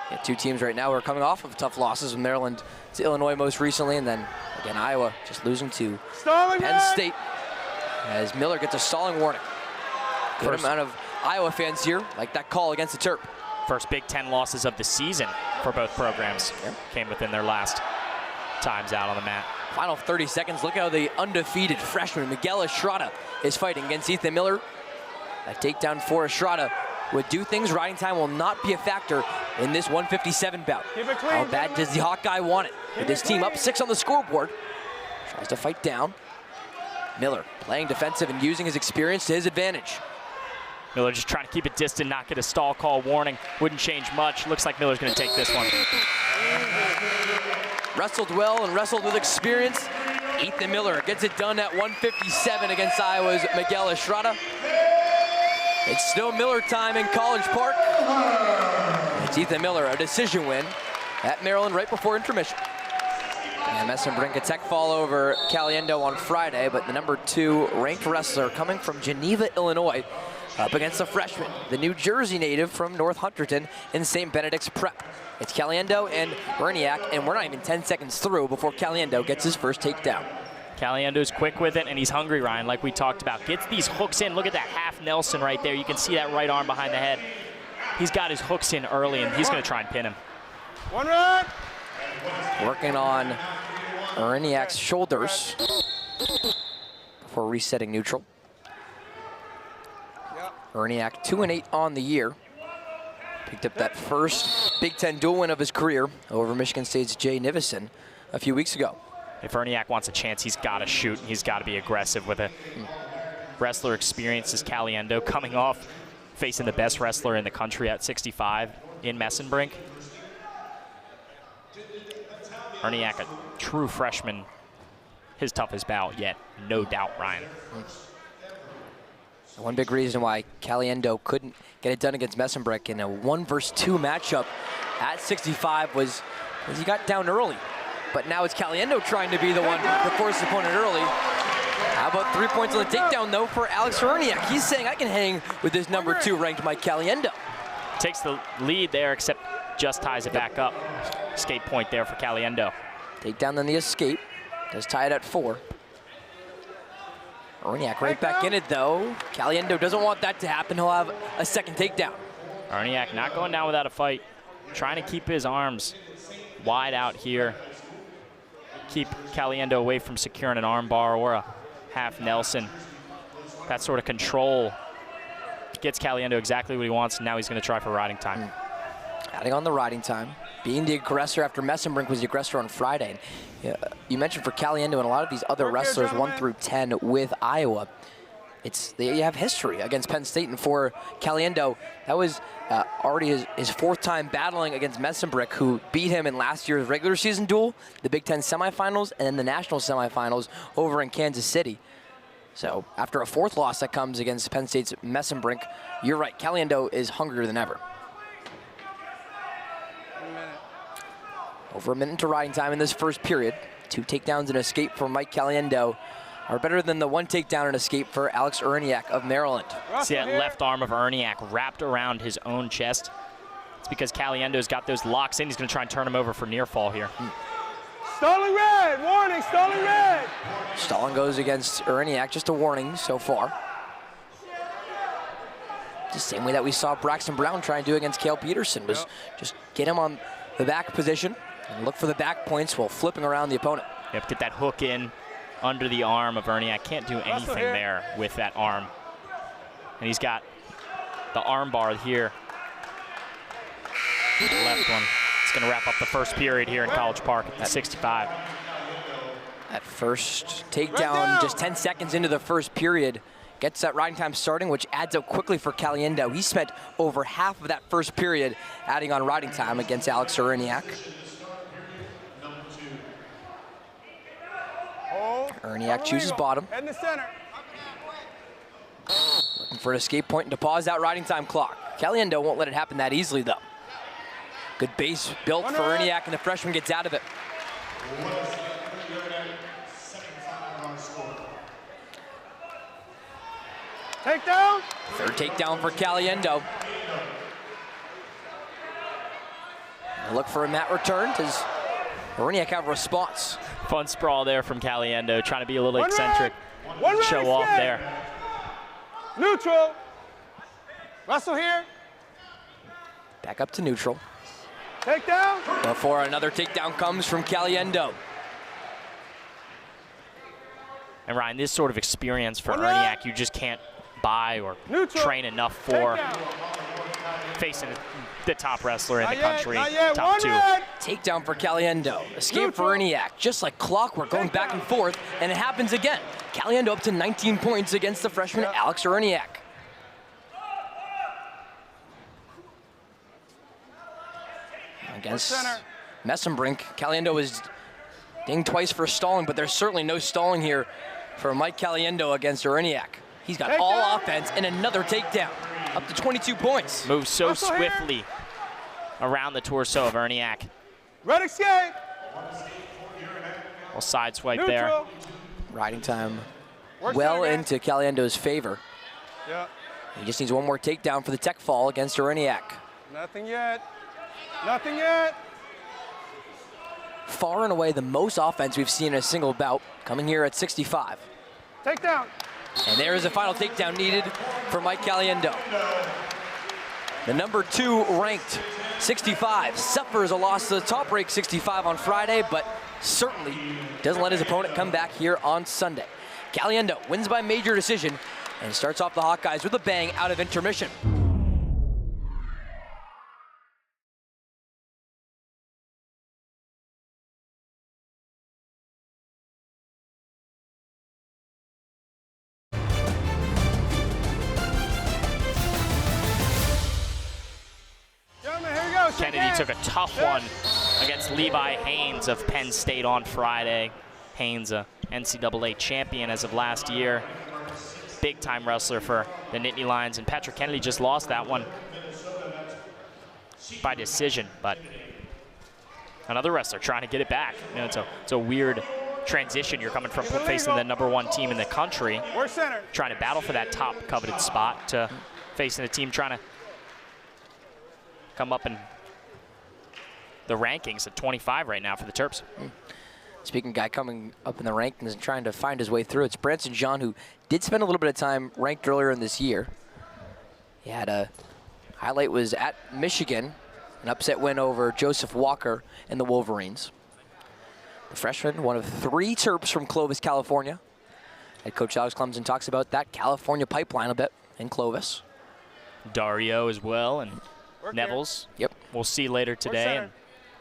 that. Yeah, 2 teams right now who are coming off of tough losses, with Maryland to Illinois most recently, and then again Iowa just losing to Penn State as Miller gets a stalling warning. Good amount of Iowa fans here like that call against the Terp. First Big Ten losses of the season for both programs came within their last times out on the mat. Final 30 seconds. Look how the undefeated freshman Miguel Estrada is fighting against Ethan Miller. That takedown for Estrada would do things. Riding time will not be a factor in this 157 bout. Keep it clean, How bad does the Hawkeye want it? With his team up 6 on the scoreboard. Tries to fight down. Miller playing defensive and using his experience to his advantage. Miller just trying to keep it distant, not get a stall call warning. Wouldn't change much. Looks like Miller's going to take this one. Wrestled well and wrestled with experience. Ethan Miller gets it done at 157 against Iowa's Miguel Estrada. It's still Miller time in College Park. It's Ethan Miller, a decision win at Maryland right before intermission. And Messenbrink a tech fall over Caliendo on Friday, but the number 2 ranked wrestler coming from Geneva, Illinois, up against a freshman, the New Jersey native from North Hunterdon in St. Benedict's Prep. It's Caliendo and Erniak, and we're not even 10 seconds through before Caliendo gets his first takedown. Caliendo's quick with it, and he's hungry, Ryan, like we talked about. Gets these hooks in. Look at that half Nelson right there. You can see that right arm behind the head. He's got his hooks in early, and he's going to try and pin him. One round. Working on Erniak's shoulders before resetting neutral. Erniak 2-8 on the year. Picked up that first Big Ten dual win of his career over Michigan State's Jay Nivison a few weeks ago. If Erniak wants a chance, he's got to shoot. He's got to be aggressive with it. Wrestler experience is Caliendo, coming off facing the best wrestler in the country at 65 in Messenbrink. Erniak, a true freshman, his toughest bout yet, no doubt, Ryan. One big reason why Caliendo couldn't get it done against Messenbrink in a 1-versus-2 matchup at 65 was he got down early. But now it's Caliendo trying to be the one to force his opponent early. How about 3 points on the takedown, though, for Alex Erniak? He's saying, I can hang with this number 2 ranked Mike Caliendo. Takes the lead there, except just ties it back up. Escape point there for Caliendo. Takedown then the escape. Does tie it at 4. Erniak right back in it, though. Caliendo doesn't want that to happen. He'll have a second takedown. Erniak not going down without a fight. Trying to keep his arms wide out here. Keep Caliendo away from securing an arm bar or a half Nelson. That sort of control gets Caliendo exactly what he wants, and now he's going to try for riding time. Adding on the riding time. Being the aggressor after Messenbrink was the aggressor on Friday. And, you mentioned for Caliendo and a lot of these other wrestlers 1 through 10 with Iowa. You have history against Penn State, and for Caliendo, that was already his 4th time battling against Messenbrink, who beat him in last year's regular season duel, the Big Ten semifinals, and then the national semifinals over in Kansas City. So after a 4th loss that comes against Penn State's Messenbrink, you're right, Caliendo is hungrier than ever. Over a minute to riding time in this first period. 2 takedowns and escape for Mike Caliendo are better than the 1 takedown and escape for Alex Erniak of Maryland. See that left arm of Erniak wrapped around his own chest. It's because Caliendo's got those locks in. He's going to try and turn him over for near fall here. Stalling red. Warning, stalling red. Stalling goes against Erniak. Just a warning so far. The same way that we saw Braxton Brown try and do against Cale Peterson was just get him on the back position and look for the back points while flipping around the opponent. Yep, get that hook in under the arm of Erniak. Can't do anything there with that arm. And he's got the arm bar here. The left one. It's going to wrap up the first period here in College Park at 65. That first takedown, just 10 seconds into the first period, gets that riding time starting, which adds up quickly for Caliendo. He spent over half of that first period adding on riding time against Alex Erniak. Erniak chooses bottom. Head in the center. Looking for an escape point and to pause that riding time clock. Caliendo won't let it happen that easily, though. Good base built for Erniak, and the freshman gets out of it. Takedown. Third takedown for Caliendo. Look for a mat return. Does Erniak have a response? Fun sprawl there from Caliendo, trying to be a little eccentric. One Show off there. Neutral. Russell here. Back up to neutral. Takedown. Before another takedown comes from Caliendo. And Ryan, this sort of experience for One round. Erniak, you just can't buy or Neutral. train enough for Takedown. facing the top wrestler in Not the yet, country, not yet. top One two. red. Takedown for Caliendo. Escape for Neutral. Erniak. Just like clockwork, going back and forth, and it happens again. Caliendo up to 19 points against the freshman Alex Erniak. Against Center. Messenbrink, Caliendo is dinged twice for stalling, but there's certainly no stalling here for Mike Caliendo against Erniak. He's got all Takedown. offense and another takedown, up to 22 points. Moves so Russell here. swiftly around the torso of Erniak. Red escape. Little side swipe there. Neutral. Riding time Work well center, into Caliendo's favor. Yeah. He just needs one more takedown for the tech fall against Erniak. Nothing yet. Nothing yet. Far and away the most offense we've seen in a single bout, coming here at 65. Takedown. And there is a final takedown needed for Mike Caliendo. The number 2 ranked 65 suffers a loss to the top ranked 65 on Friday, but certainly doesn't let his opponent come back here on Sunday. Caliendo wins by major decision and starts off the Hawkeyes with a bang out of intermission. Gentlemen, here we go. Shake Kennedy hands. took a tough one against Levi Haynes of Penn State on Friday. Haynes, a NCAA champion as of last year. Big time wrestler for the Nittany Lions, and Patrick Kennedy just lost that one by decision, but another wrestler trying to get it back. You know, it's a weird transition. You're coming from facing the #1 team in the country, Work center. trying to battle for that top coveted spot, to facing a team trying to come up in the rankings at 25 right now for the Terps. Speaking of guy coming up in the rankings and trying to find his way through, it's Branson John, who did spend a little bit of time ranked earlier in this year. He had a highlight was at Michigan, an upset win over Joseph Walker and the Wolverines. The freshman, one of 3 Terps from Clovis, California. Head coach Alex Clemson talks about that California pipeline a bit in Clovis. Dario as well, and Work Neville's. Yep. We'll see later today, center. and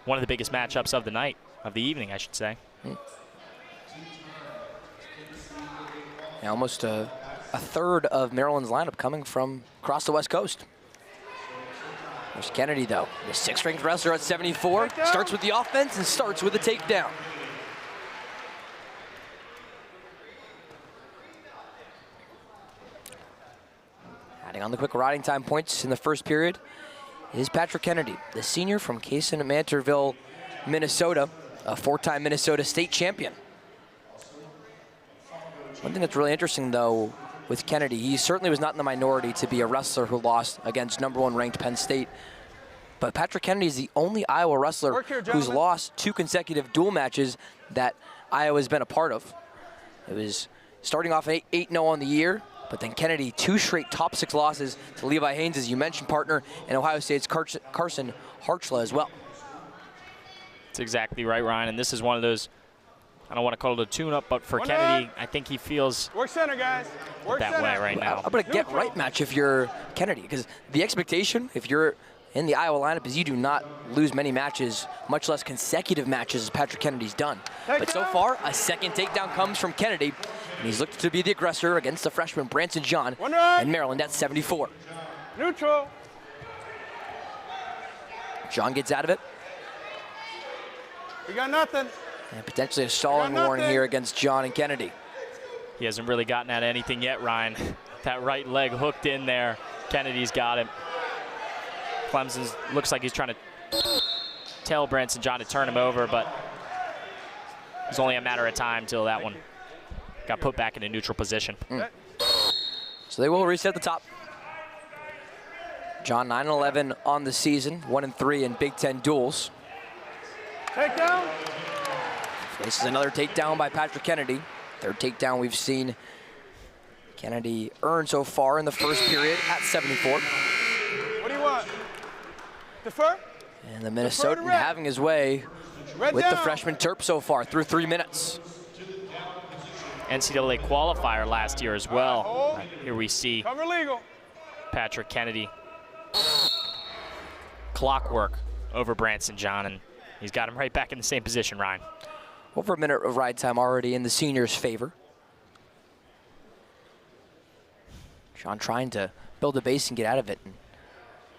one of the biggest matchups of the night, of the evening, I should say. Yeah, almost a third of Maryland's lineup coming from across the West Coast. There's Kennedy, though. The 6th ranked wrestler at 74. Takedown. Starts with the offense and starts with a takedown. Adding on the quick riding time points in the first period is Patrick Kennedy, the senior from Kaysen-Mantorville, Minnesota, a 4-time Minnesota state champion. One thing that's really interesting, though, with Kennedy, he certainly was not in the minority to be a wrestler who lost against #1 ranked Penn State. But Patrick Kennedy is the only Iowa wrestler Work here, who's gentlemen. lost 2 consecutive dual matches that Iowa's been a part of. It was starting off 8-0 on the year, but then Kennedy 2 straight top 6 losses to Levi Haynes, as you mentioned, partner, and Ohio State's Carson Harchla as well. That's exactly right, Ryan, and this is one of those, I don't want to call it a tune-up, but for One Kennedy, up. I think he feels Work center, guys. Work that center. way right now. How about a get Neutral. right match if you're Kennedy? Because the expectation, if you're in the Iowa lineup, is you do not lose many matches, much less consecutive matches, as Patrick Kennedy's done. But so Takedown. far, a second takedown comes from Kennedy, and he's looked to be the aggressor against the freshman Branson John One right. and Maryland at 74. Neutral. John gets out of it, We got nothing. and potentially a stalling got warning nothing. here against John and Kennedy. He hasn't really gotten at anything yet, Ryan. That right leg hooked in there. Kennedy's got him. Clemson looks like he's trying to tell Branson John to turn him over, but it's only a matter of time till that one got put back in a neutral position. So they will reset the top. John 9-11 on the season, 1-3 in Big Ten duels. Takedown. This is another takedown by Patrick Kennedy. 3rd takedown we've seen Kennedy earn so far in the first period at 74. Defer. And the Minnesotan having his way with the freshman Terp so far through 3 minutes. NCAA qualifier last year as well. Here we see Cover legal. Patrick Kennedy. Clockwork over Branson John, and he's got him right back in the same position, Ryan. Over a minute of ride time already in the seniors' favor. John trying to build a base and get out of it. And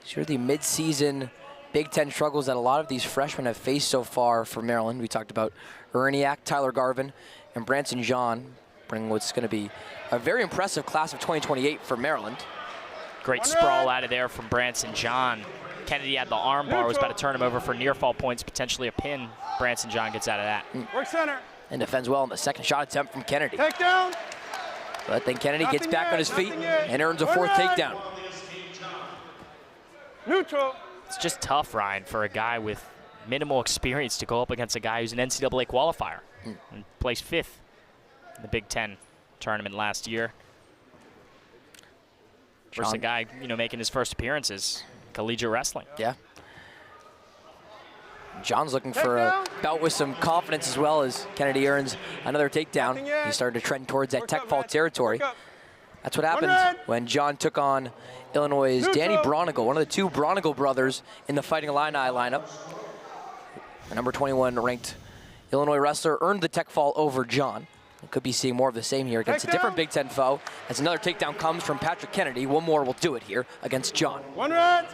sure, the mid-season Big Ten struggles that a lot of these freshmen have faced so far for Maryland. We talked about Erniak, Tyler Garvin, and Branson John bringing what's going to be a very impressive class of 2028 for Maryland. Great sprawl out of there from Branson John. Kennedy had the arm bar, was about to turn him over for near fall points, potentially a pin. Branson John gets out of that. Work center. And defends well on the second shot attempt from Kennedy. Takedown. But then Kennedy gets Nothing back yet, on his feet nothing yet. and earns a One fourth right. takedown. Neutral. It's just tough, Ryan, for a guy with minimal experience to go up against a guy who's an NCAA qualifier and placed 5th in the Big Ten tournament last year. Versus a guy, making his first appearances in collegiate wrestling. Yeah. John's looking for a bout with some confidence as well as Kennedy earns another takedown. He's starting to trend towards that tech fall territory. That's what happened when John took on Illinois' Danny Bronigal, one of the 2 Bronigal brothers in the Fighting Illini lineup. The number 21 ranked Illinois wrestler earned the tech fall over John. We could be seeing more of the same here against a different Big Ten foe as another takedown comes from Patrick Kennedy. One more will do it here against John. One right.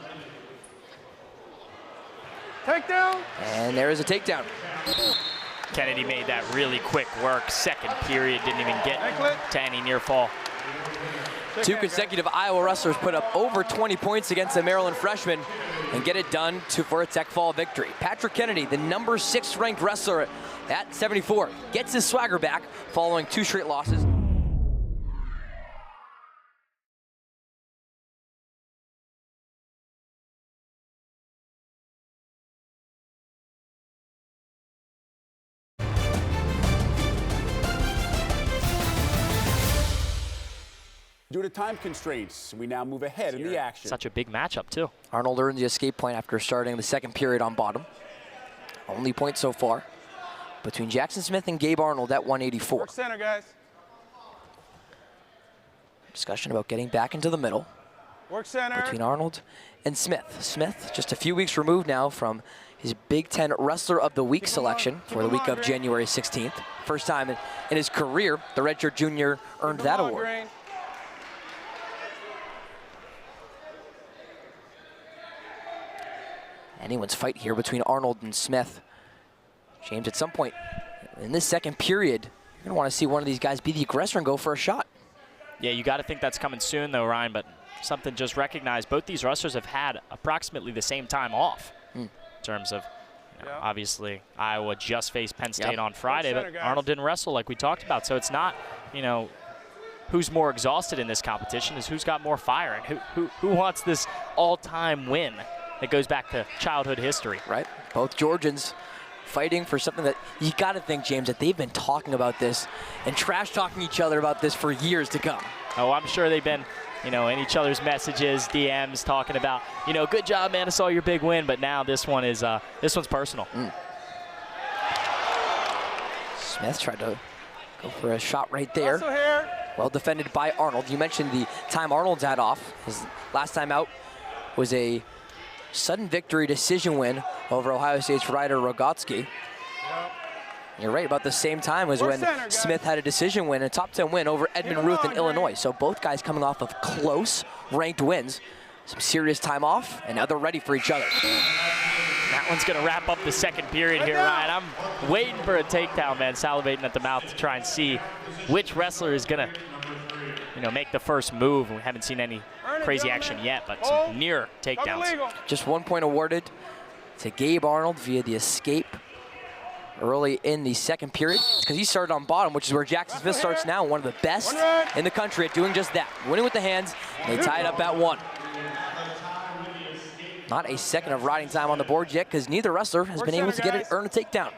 Takedown. And there is a takedown. Kennedy made that really quick work. Second period, didn't even get to any near fall. 2 consecutive Iowa wrestlers put up over 20 points against the Maryland freshman and get it done for a tech fall victory. Patrick Kennedy, the number 6 ranked wrestler at 74, gets his swagger back following 2 straight losses. Due to time constraints, we now move ahead in the action. Such a big matchup, too. Arnold earns the escape point after starting the second period on bottom. Only point so far between Jackson Smith and Gabe Arnold at 184. Work center, guys. Discussion about getting back into the middle Work center. between Arnold and Smith. Smith, just a few weeks removed now from his Big Ten Wrestler of the Week selection for the week of January 16th. First time in his career, the redshirt junior earned that award. Green. Anyone's fight here between Arnold and Smith. James, at some point in this second period, you're going to want to see one of these guys be the aggressor and go for a shot. Yeah, you got to think that's coming soon, though, Ryan, but something just recognized. Both these wrestlers have had approximately the same time off in terms of, obviously, Iowa just faced Penn State on Friday, but Arnold didn't wrestle like we talked about. So it's not, who's more exhausted in this competition, is who's got more fire and who wants this all-time win that goes back to childhood history. Right. Both Georgians fighting for something that you got to think, James, that they've been talking about this and trash-talking each other about this for years to come. Oh, I'm sure they've been, in each other's messages, DMs, talking about, good job, man, I saw your big win, but now this one's personal. Smith tried to go for a shot right there. Also here. Well defended by Arnold. You mentioned the time Arnold's had off. His last time out was a sudden victory decision win over Ohio State's Ryder Rogotsky. You're right, about the same time was when Smith had a decision win, a top 10 win over Edmund Ruth in Illinois. So both guys coming off of close ranked wins. Some serious time off, and now they're ready for each other. That one's going to wrap up the second period here, Ryan. I'm waiting for a takedown, man, salivating at the mouth to try and see which wrestler is going to, make the first move. We haven't seen any crazy action yet, but some near takedowns. Just 1 point awarded to Gabe Arnold via the escape early in the second period. It's because he started on bottom, which is where Jackson Smith starts now, one of the best in the country at doing just that. Winning with the hands, and they tie it up at 1. Not a second of riding time on the board yet because neither wrestler has been able to earn a takedown.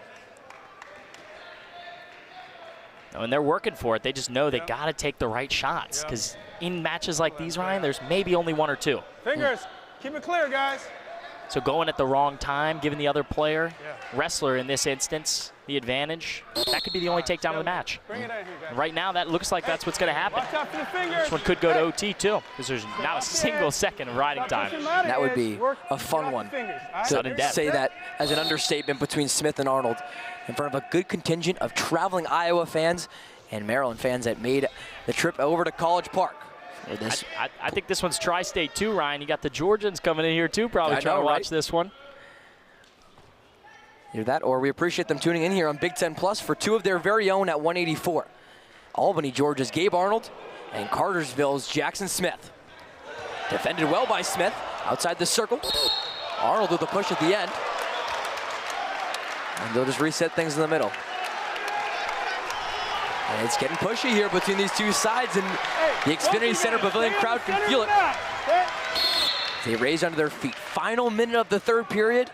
And they're working for it. They just know they got to take the right shots because in matches like these, Ryan, there's maybe only 1 or 2. Fingers. Keep it clear, guys. So going at the wrong time, giving the other player, wrestler in this instance, the advantage, that could be the only takedown of the match. Right now, that looks like that's what's going to happen. This one could go to OT too, because there's not a single second of riding time. That would be a fun one Sudden to death. say that as an understatement between Smith and Arnold in front of a good contingent of traveling Iowa fans and Maryland fans that made the trip over to College Park. I think this one's tri-state too, Ryan. You got the Georgians coming in here too, probably trying to watch this one. Either that, or we appreciate them tuning in here on Big Ten Plus for two of their very own at 184. Albany, Georgia's Gabe Arnold, and Cartersville's Jackson Smith. Defended well by Smith, outside the circle. Arnold with a push at the end. And they'll just reset things in the middle. And it's getting pushy here between these two sides, and the Xfinity Center Pavilion crowd can feel it. They raise under their feet. Final minute of the third period.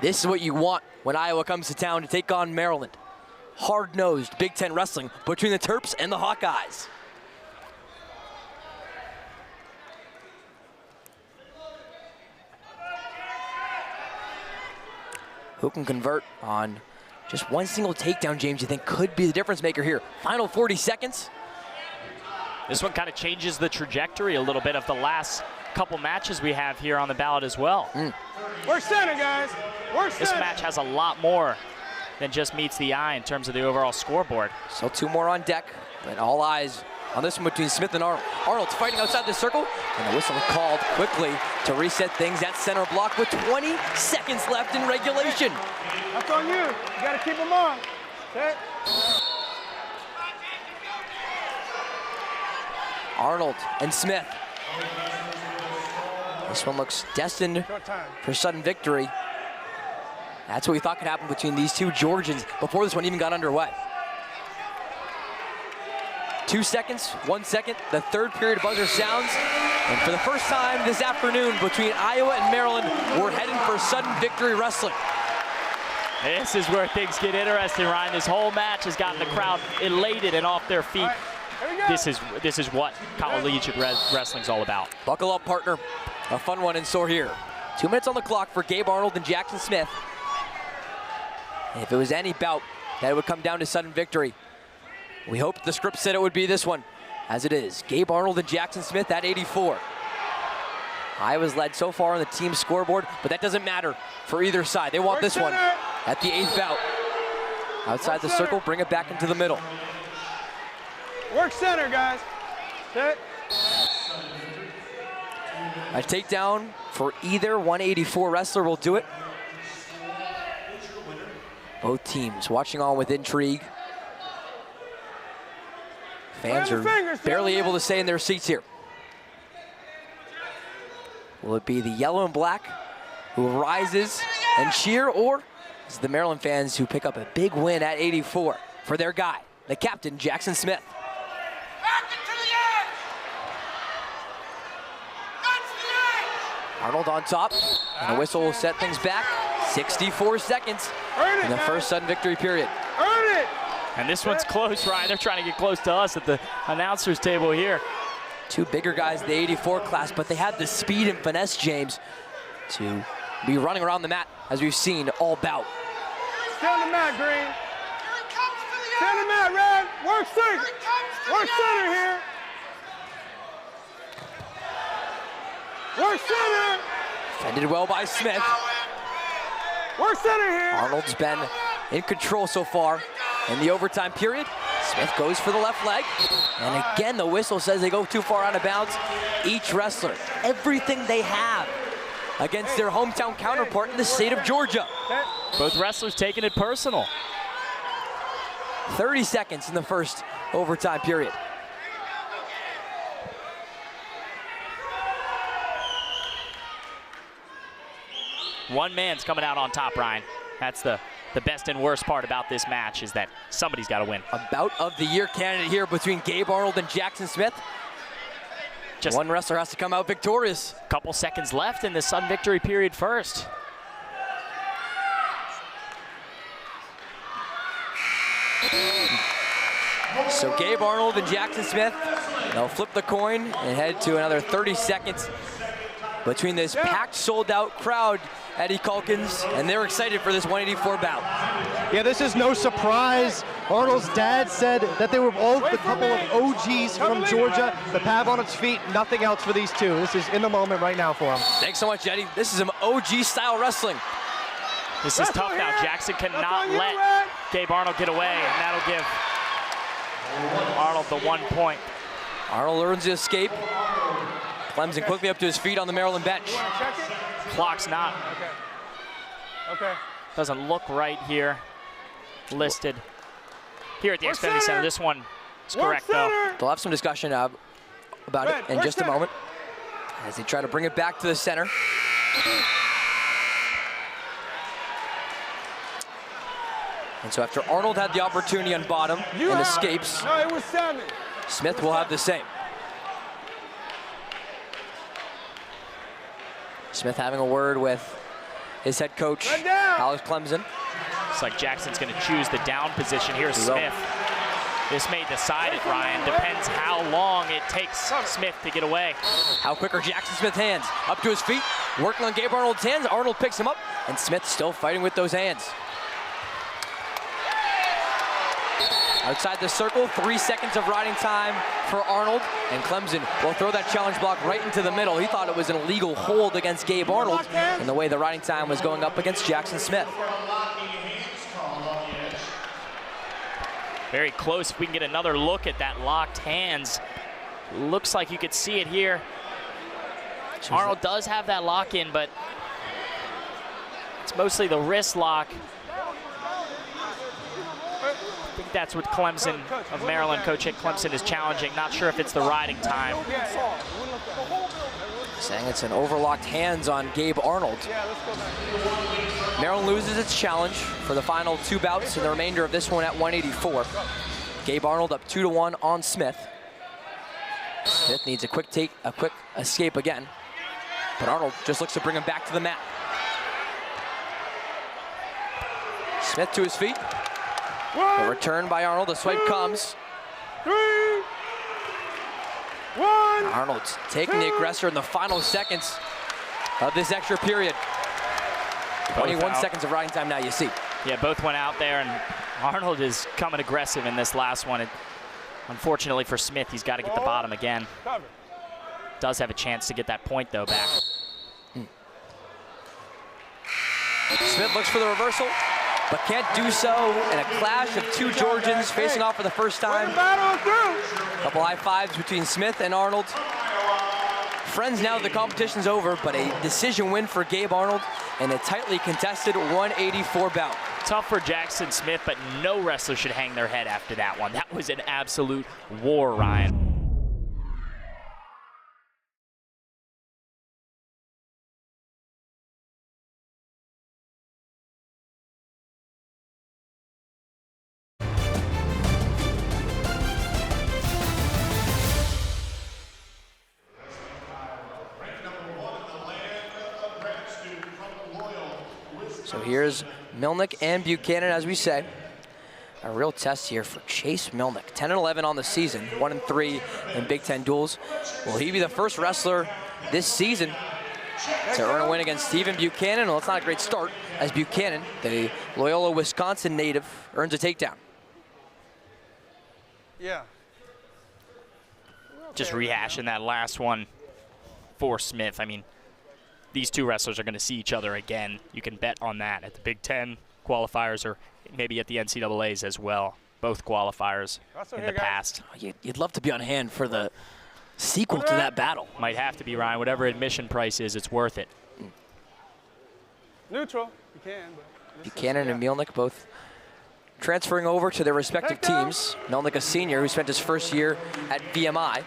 This is what you want when Iowa comes to town to take on Maryland. Hard-nosed Big Ten wrestling between the Terps and the Hawkeyes. Who can convert on just one single takedown, James, you think could be the difference maker here? Final 40 seconds. This one kind of changes the trajectory a little bit of the last couple matches we have here on the ballot as well. Work center, guys. Work center. This match has a lot more than just meets the eye in terms of the overall scoreboard. So two more on deck, but all eyes on this one between Smith and Arnold. Arnold's fighting outside the circle, and the whistle called quickly to reset things at center block with 20 seconds left in regulation. That's on you. You got to keep them on. Okay. Arnold and Smith. This one looks destined for sudden victory. That's what we thought could happen between these two Georgians before this one even got underway. 2 seconds, 1 second, the third period buzzer sounds. And for the first time this afternoon between Iowa and Maryland, we're heading for sudden victory wrestling. This is where things get interesting, Ryan. This whole match has gotten the crowd elated and off their feet. This is what collegiate wrestling's all about. Buckle up, partner. A fun one in store here. 2 minutes on the clock for Gabe Arnold and Jackson Smith. And if it was any bout that it would come down to sudden victory, we hoped the script said it would be this one, as it is. Gabe Arnold and Jackson Smith at 84. Iowa's led so far on the team scoreboard, but that doesn't matter for either side. They want this one at the 8th bout. Outside the circle, bring it back into the middle. Work center, guys. Set. A takedown for either 184 wrestler will do it. Both teams watching on with intrigue. Fans are barely able to stay in their seats here. Will it be the yellow and black who rises and cheer, or is it the Maryland fans who pick up a big win at 84 for their guy, the captain, Jackson Smith? Arnold on top, and a whistle will set things back. 64 seconds in the first sudden victory period. Earn it. And this one's close, Ryan. They're trying to get close to us at the announcer's table here. Two bigger guys in the 84 class, but they have the speed and finesse, James, to be running around the mat, as we've seen all bout. Stay on the mat, Green. Stay on the mat, Red. Work center. Work center here. Work center. Defended well by Smith. Work center here. Arnold's been in control so far in the overtime period. Smith goes for the left leg. And again, the whistle says they go too far out of bounds. Each wrestler, everything they have against their hometown counterpart in the state of Georgia. Both wrestlers taking it personal. 30 seconds in the first overtime period. One man's coming out on top, Ryan. That's the best and worst part about this match, is that somebody's got to win. A bout of the year candidate here between Gabe Arnold and Jackson Smith. Just one wrestler has to come out victorious. Couple seconds left in the sudden victory period first. So Gabe Arnold and Jackson Smith, they'll flip the coin and head to another 30 seconds between this packed, sold-out crowd, Eddie Calkins, and they're excited for this 184 bout. Yeah, this is no surprise. Arnold's dad said that they were both a couple of OGs from Georgia. The pad on its feet, nothing else for these two. This is in the moment right now for them. Thanks so much, Eddie. This is some OG-style wrestling. This is tough now. Jackson cannot let Gabe Arnold get away, and that'll give Arnold the 1 point. Arnold earns the escape. Clemson quickly up to his feet on the Maryland bench. Clock's not. Okay. Doesn't look right here. Listed here at the Xfinity Center. This one is correct, though. They'll have some discussion about it in just a moment as they try to bring it back to the center. And so after Arnold had the opportunity on bottom and escapes, No, it was 7. Smith will have the same. Smith having a word with his head coach, Alex Clemson. Looks like Jackson's going to choose the down position. Here's Smith. This may decide it, Ryan. Depends how long it takes Smith to get away. How quick are Jackson Smith's hands? Up to his feet, working on Gabe Arnold's hands. Arnold picks him up, and Smith still fighting with those hands. Outside the circle, 3 seconds of riding time for Arnold, and Clemson will throw that challenge block right into the middle. He thought it was an illegal hold against Gabe Arnold, and the way the riding time was going up against Jackson Smith. Very close. If we can get another look at that locked hands. Looks like you could see it here. Arnold does have that lock in, but it's mostly the wrist lock. I think that's what Clemson of Maryland, Coach at Clemson, is challenging. Not sure if it's the riding time. Saying it's an overlocked hands on Gabe Arnold. Maryland loses its challenge for the final 2 bouts and the remainder of this one at 184. Gabe Arnold up 2-1 on Smith. Smith needs a quick escape again, but Arnold just looks to bring him back to the mat. Smith to his feet. The return by Arnold, the swipe comes. 3, 1. Arnold's taking the aggressor in the final seconds of this extra period. 21 seconds of riding time now, you see. Yeah, both went out there, and Arnold is coming aggressive in this last one. Unfortunately for Smith, he's got to get the bottom again. Does have a chance to get that point, though, back. Smith looks for the reversal, but can't do so in a clash of 2 Georgians facing off for the first time. A couple high fives between Smith and Arnold. Friends now that the competition's over, but a decision win for Gabe Arnold in a tightly contested 184 bout. Tough for Jackson Smith, but no wrestler should hang their head after that one. That was an absolute war, Ryan. So here's Milnick and Buchanan, as we say. A real test here for Chase Milnick. 10-11 on the season, 1-3 in Big Ten duels. Will he be the first wrestler this season to earn a win against Stephen Buchanan? Well, it's not a great start, as Buchanan, the Loyola, Wisconsin native, earns a takedown. Yeah. Just rehashing that last one for Smith. I mean, these 2 wrestlers are going to see each other again. You can bet on that at the Big Ten qualifiers or maybe at the NCAAs as well. Both qualifiers in the past. You'd love to be on hand for the sequel to that battle. Might have to be, Ryan. Whatever admission price is, it's worth it. Neutral. You can, but Buchanan and Milnick both transferring over to their respective teams. Milnick, a senior who spent his first year at VMI,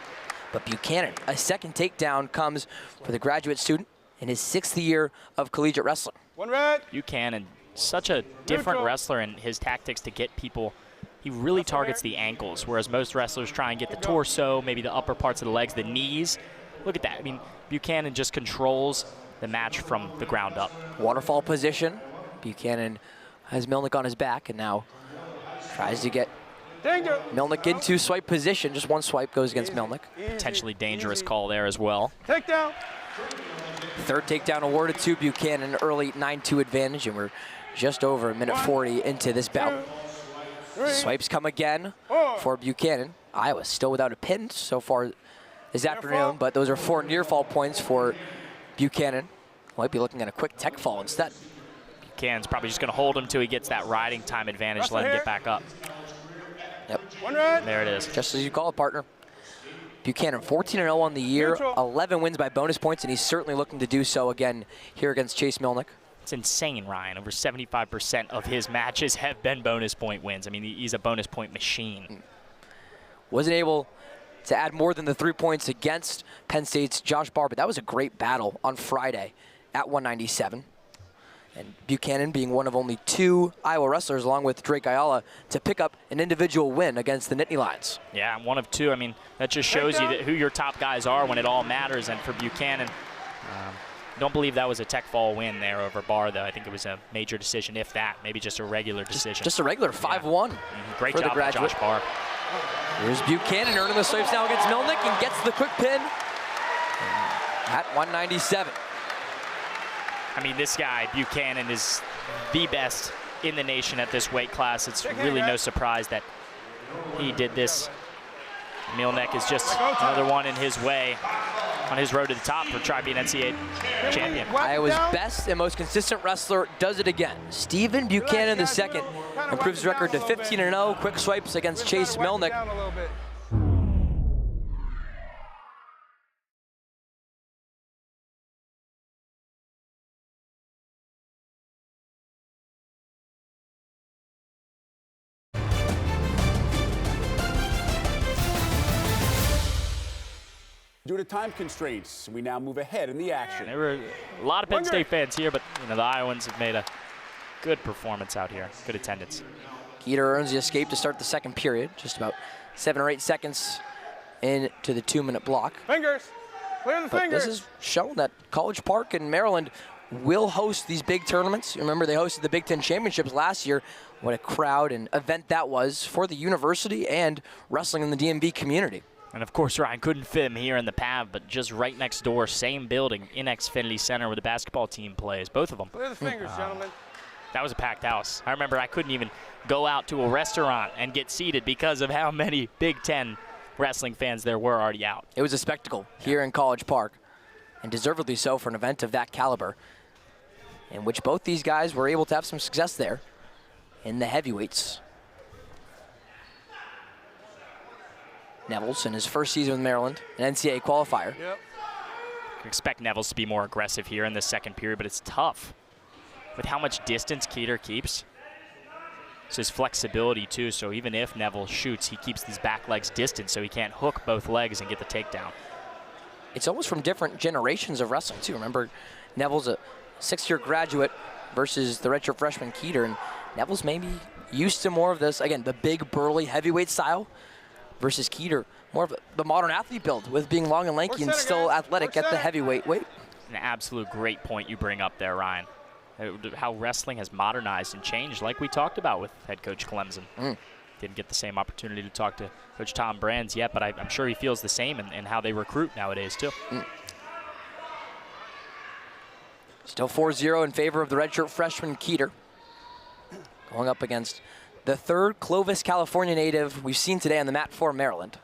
but Buchanan, a second takedown comes for the graduate student in his 6th year of collegiate wrestling. 1 red. Buchanan, such a different wrestler in his tactics to get people. He really targets the ankles, whereas most wrestlers try and get the torso, maybe the upper parts of the legs, the knees. Look at that. I mean, Buchanan just controls the match from the ground up. Waterfall position. Buchanan has Milnick on his back and now tries to get Milnick into swipe position. Just one swipe goes against Milnick. Potentially dangerous call there as well. Takedown. Third takedown awarded to Buchanan, early 9-2 advantage, and we're just over a minute 40 into this bout. Swipes come again for Buchanan. Iowa still without a pin so far this afternoon, but those are 4 near fall points for Buchanan. Might be looking at a quick tech fall instead. Buchanan's probably just going to hold him till he gets that riding time advantage, let him get back up. Yep. There it is. Just as you call it, partner. Buchanan 14-0 on the year, 11 wins by bonus points, and he's certainly looking to do so again here against Chase Milnick. It's insane, Ryan. Over 75% of his matches have been bonus point wins. I mean, he's a bonus point machine. Wasn't able to add more than the 3 points against Penn State's Josh Barr, but that was a great battle on Friday at 197. And Buchanan being one of only 2 Iowa wrestlers, along with Drake Ayala, to pick up an individual win against the Nittany Lions. Yeah, one of 2. I mean, that just shows you who your top guys are when it all matters. And for Buchanan, don't believe that was a tech fall win there over Barr, though. I think it was a major decision, if that. Maybe just a regular decision. Just a regular 5-1. Great job by Josh Barr. Here's Buchanan earning the swipes now against Milnick and gets the quick pin at 197. I mean, this guy, Buchanan, is the best in the nation at this weight class. It's really no surprise that he did this. Milnick is just another one in his way on his road to the top for trying to be an NCAA champion. Iowa's best and most consistent wrestler does it again. Stephen Buchanan II improves his record to 15-0. Quick swipes against Chase Milnick. Due to time constraints, we now move ahead in the action. There were a lot of Penn State fans here, but the Iowans have made a good performance out here, good attendance. Keeter earns the escape to start the second period, just about 7 or 8 seconds into the 2-minute block. Fingers, clear the fingers. This has shown that College Park in Maryland will host these big tournaments. Remember, they hosted the Big Ten Championships last year. What a crowd and event that was for the university and wrestling in the DMV community. And of course, Ryan couldn't fit him here in the PAV, but just right next door, same building in Xfinity Center where the basketball team plays, both of them. Clear the fingers, gentlemen. That was a packed house. I remember I couldn't even go out to a restaurant and get seated because of how many Big Ten wrestling fans there were already out. It was a spectacle here in College Park, and deservedly so for an event of that caliber, in which both these guys were able to have some success there in the heavyweights. Nevels in his first season with Maryland, an NCAA qualifier. Yep. I expect Nevels to be more aggressive here in the second period, but it's tough with how much distance Keeter keeps. It's his flexibility too, so even if Neville shoots, he keeps these back legs distant so he can't hook both legs and get the takedown. It's almost from different generations of wrestling too. Remember, Neville's a 6th-year graduate versus the redshirt freshman Keeter, and Neville's maybe used to more of this, again, the big burly heavyweight style, versus Keeter, more of the modern athlete build with being long and lanky and still athletic at the heavyweight weight. An absolute great point you bring up there, Ryan. How wrestling has modernized and changed, like we talked about with head coach Clemson. Didn't get the same opportunity to talk to Coach Tom Brands yet, but I'm sure he feels the same in how they recruit nowadays too. Still 4-0 in favor of the redshirt freshman Keeter, going up against the 3rd Clovis, California native we've seen today on the mat for Maryland.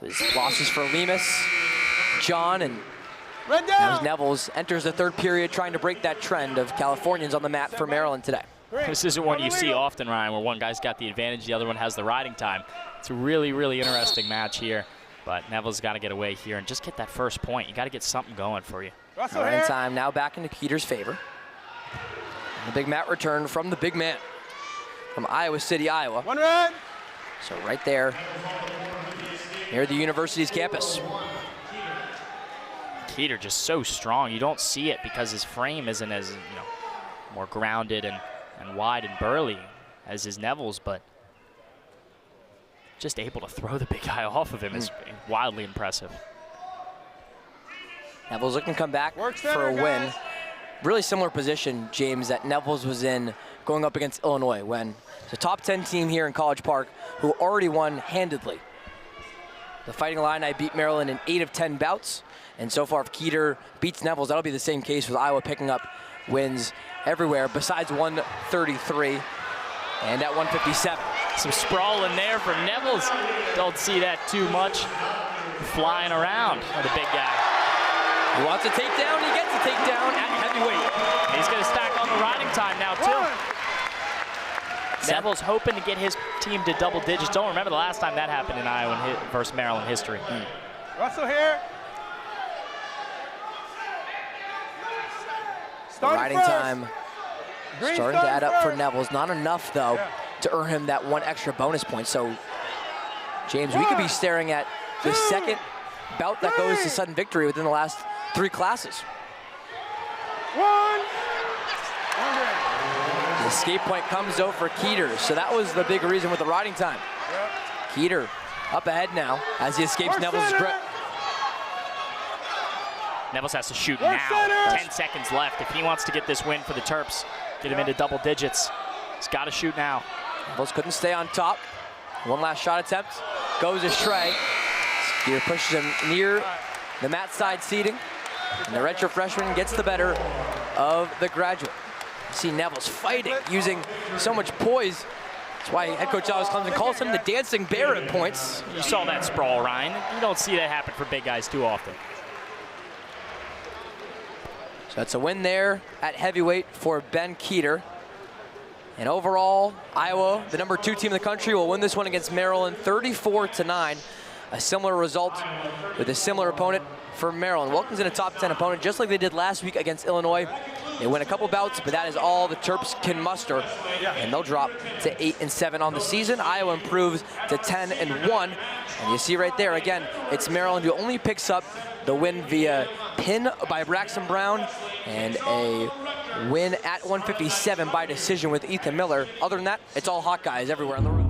His losses for Lemus, John, and now Nevels enters the 3rd period trying to break that trend of Californians on the mat for Maryland today. This isn't one you see often, Ryan, where one guy's got the advantage, the other one has the riding time. It's a really, really interesting match here, but Neville's got to get away here and just get that first point. You got to get something going for you. Riding time now back into Keeter's favor. And the big mat return from the big man from Iowa City, Iowa. One red. So right there near the university's campus. Keeter just so strong. You don't see it because his frame isn't as more grounded and wide and burly as his Neville's, but just able to throw the big guy off of him is wildly impressive. Neville's looking to come back for a win. Really similar position, James, that Neville's was in going up against Illinois when it's a top 10 team here in College Park who already won handedly. The Fighting Illini beat Maryland in 8 of 10 bouts. And so far, if Keeter beats Neville's, that'll be the same case with Iowa picking up wins everywhere besides 133 and at 157. Some sprawl in there for Neville's. Don't see that too much. Flying around with the big guy. He wants a takedown. He gets a takedown at heavyweight. He's going to stack on the riding time now, too. Neville's hoping to get his team to double digits. Don't remember the last time that happened in Iowa versus Maryland history. Russell here. Riding time starting to add up for Neville's. Not enough, though, to earn him that 1 extra bonus point. So, James, we could be staring at the second bout that goes to sudden victory within the last 3 classes. The escape point comes, though, for Keeter. So that was the big reason with the riding time. Keeter up ahead now as he escapes Neville's grip. Neville's has to shoot now. 10 seconds left. If he wants to get this win for the Terps, get him into double digits, he's got to shoot now. Neville's couldn't stay on top. 1 last shot attempt. Goes astray. Keeter pushes him near the mat side seating. And the redshirt freshman gets the better of the graduate. You see Neville's fighting, using so much poise. That's why head coach Alex Clemson calls him the dancing bear at points. You saw that sprawl, Ryan. You don't see that happen for big guys too often. So that's a win there at heavyweight for Ben Keeter. And overall, Iowa, the number 2 team in the country, will win this one against Maryland 34-9. A similar result with a similar opponent for Maryland. Welcomes in a top 10 opponent, just like they did last week against Illinois. They win a couple bouts, but that is all the Terps can muster. And they'll drop to 8-7 on the season. Iowa improves to 10-1. And you see right there, again, it's Maryland who only picks up the win via pin by Braxton Brown and a win at 157 by decision with Ethan Miller. Other than that, it's all Hawkeyes everywhere on the road.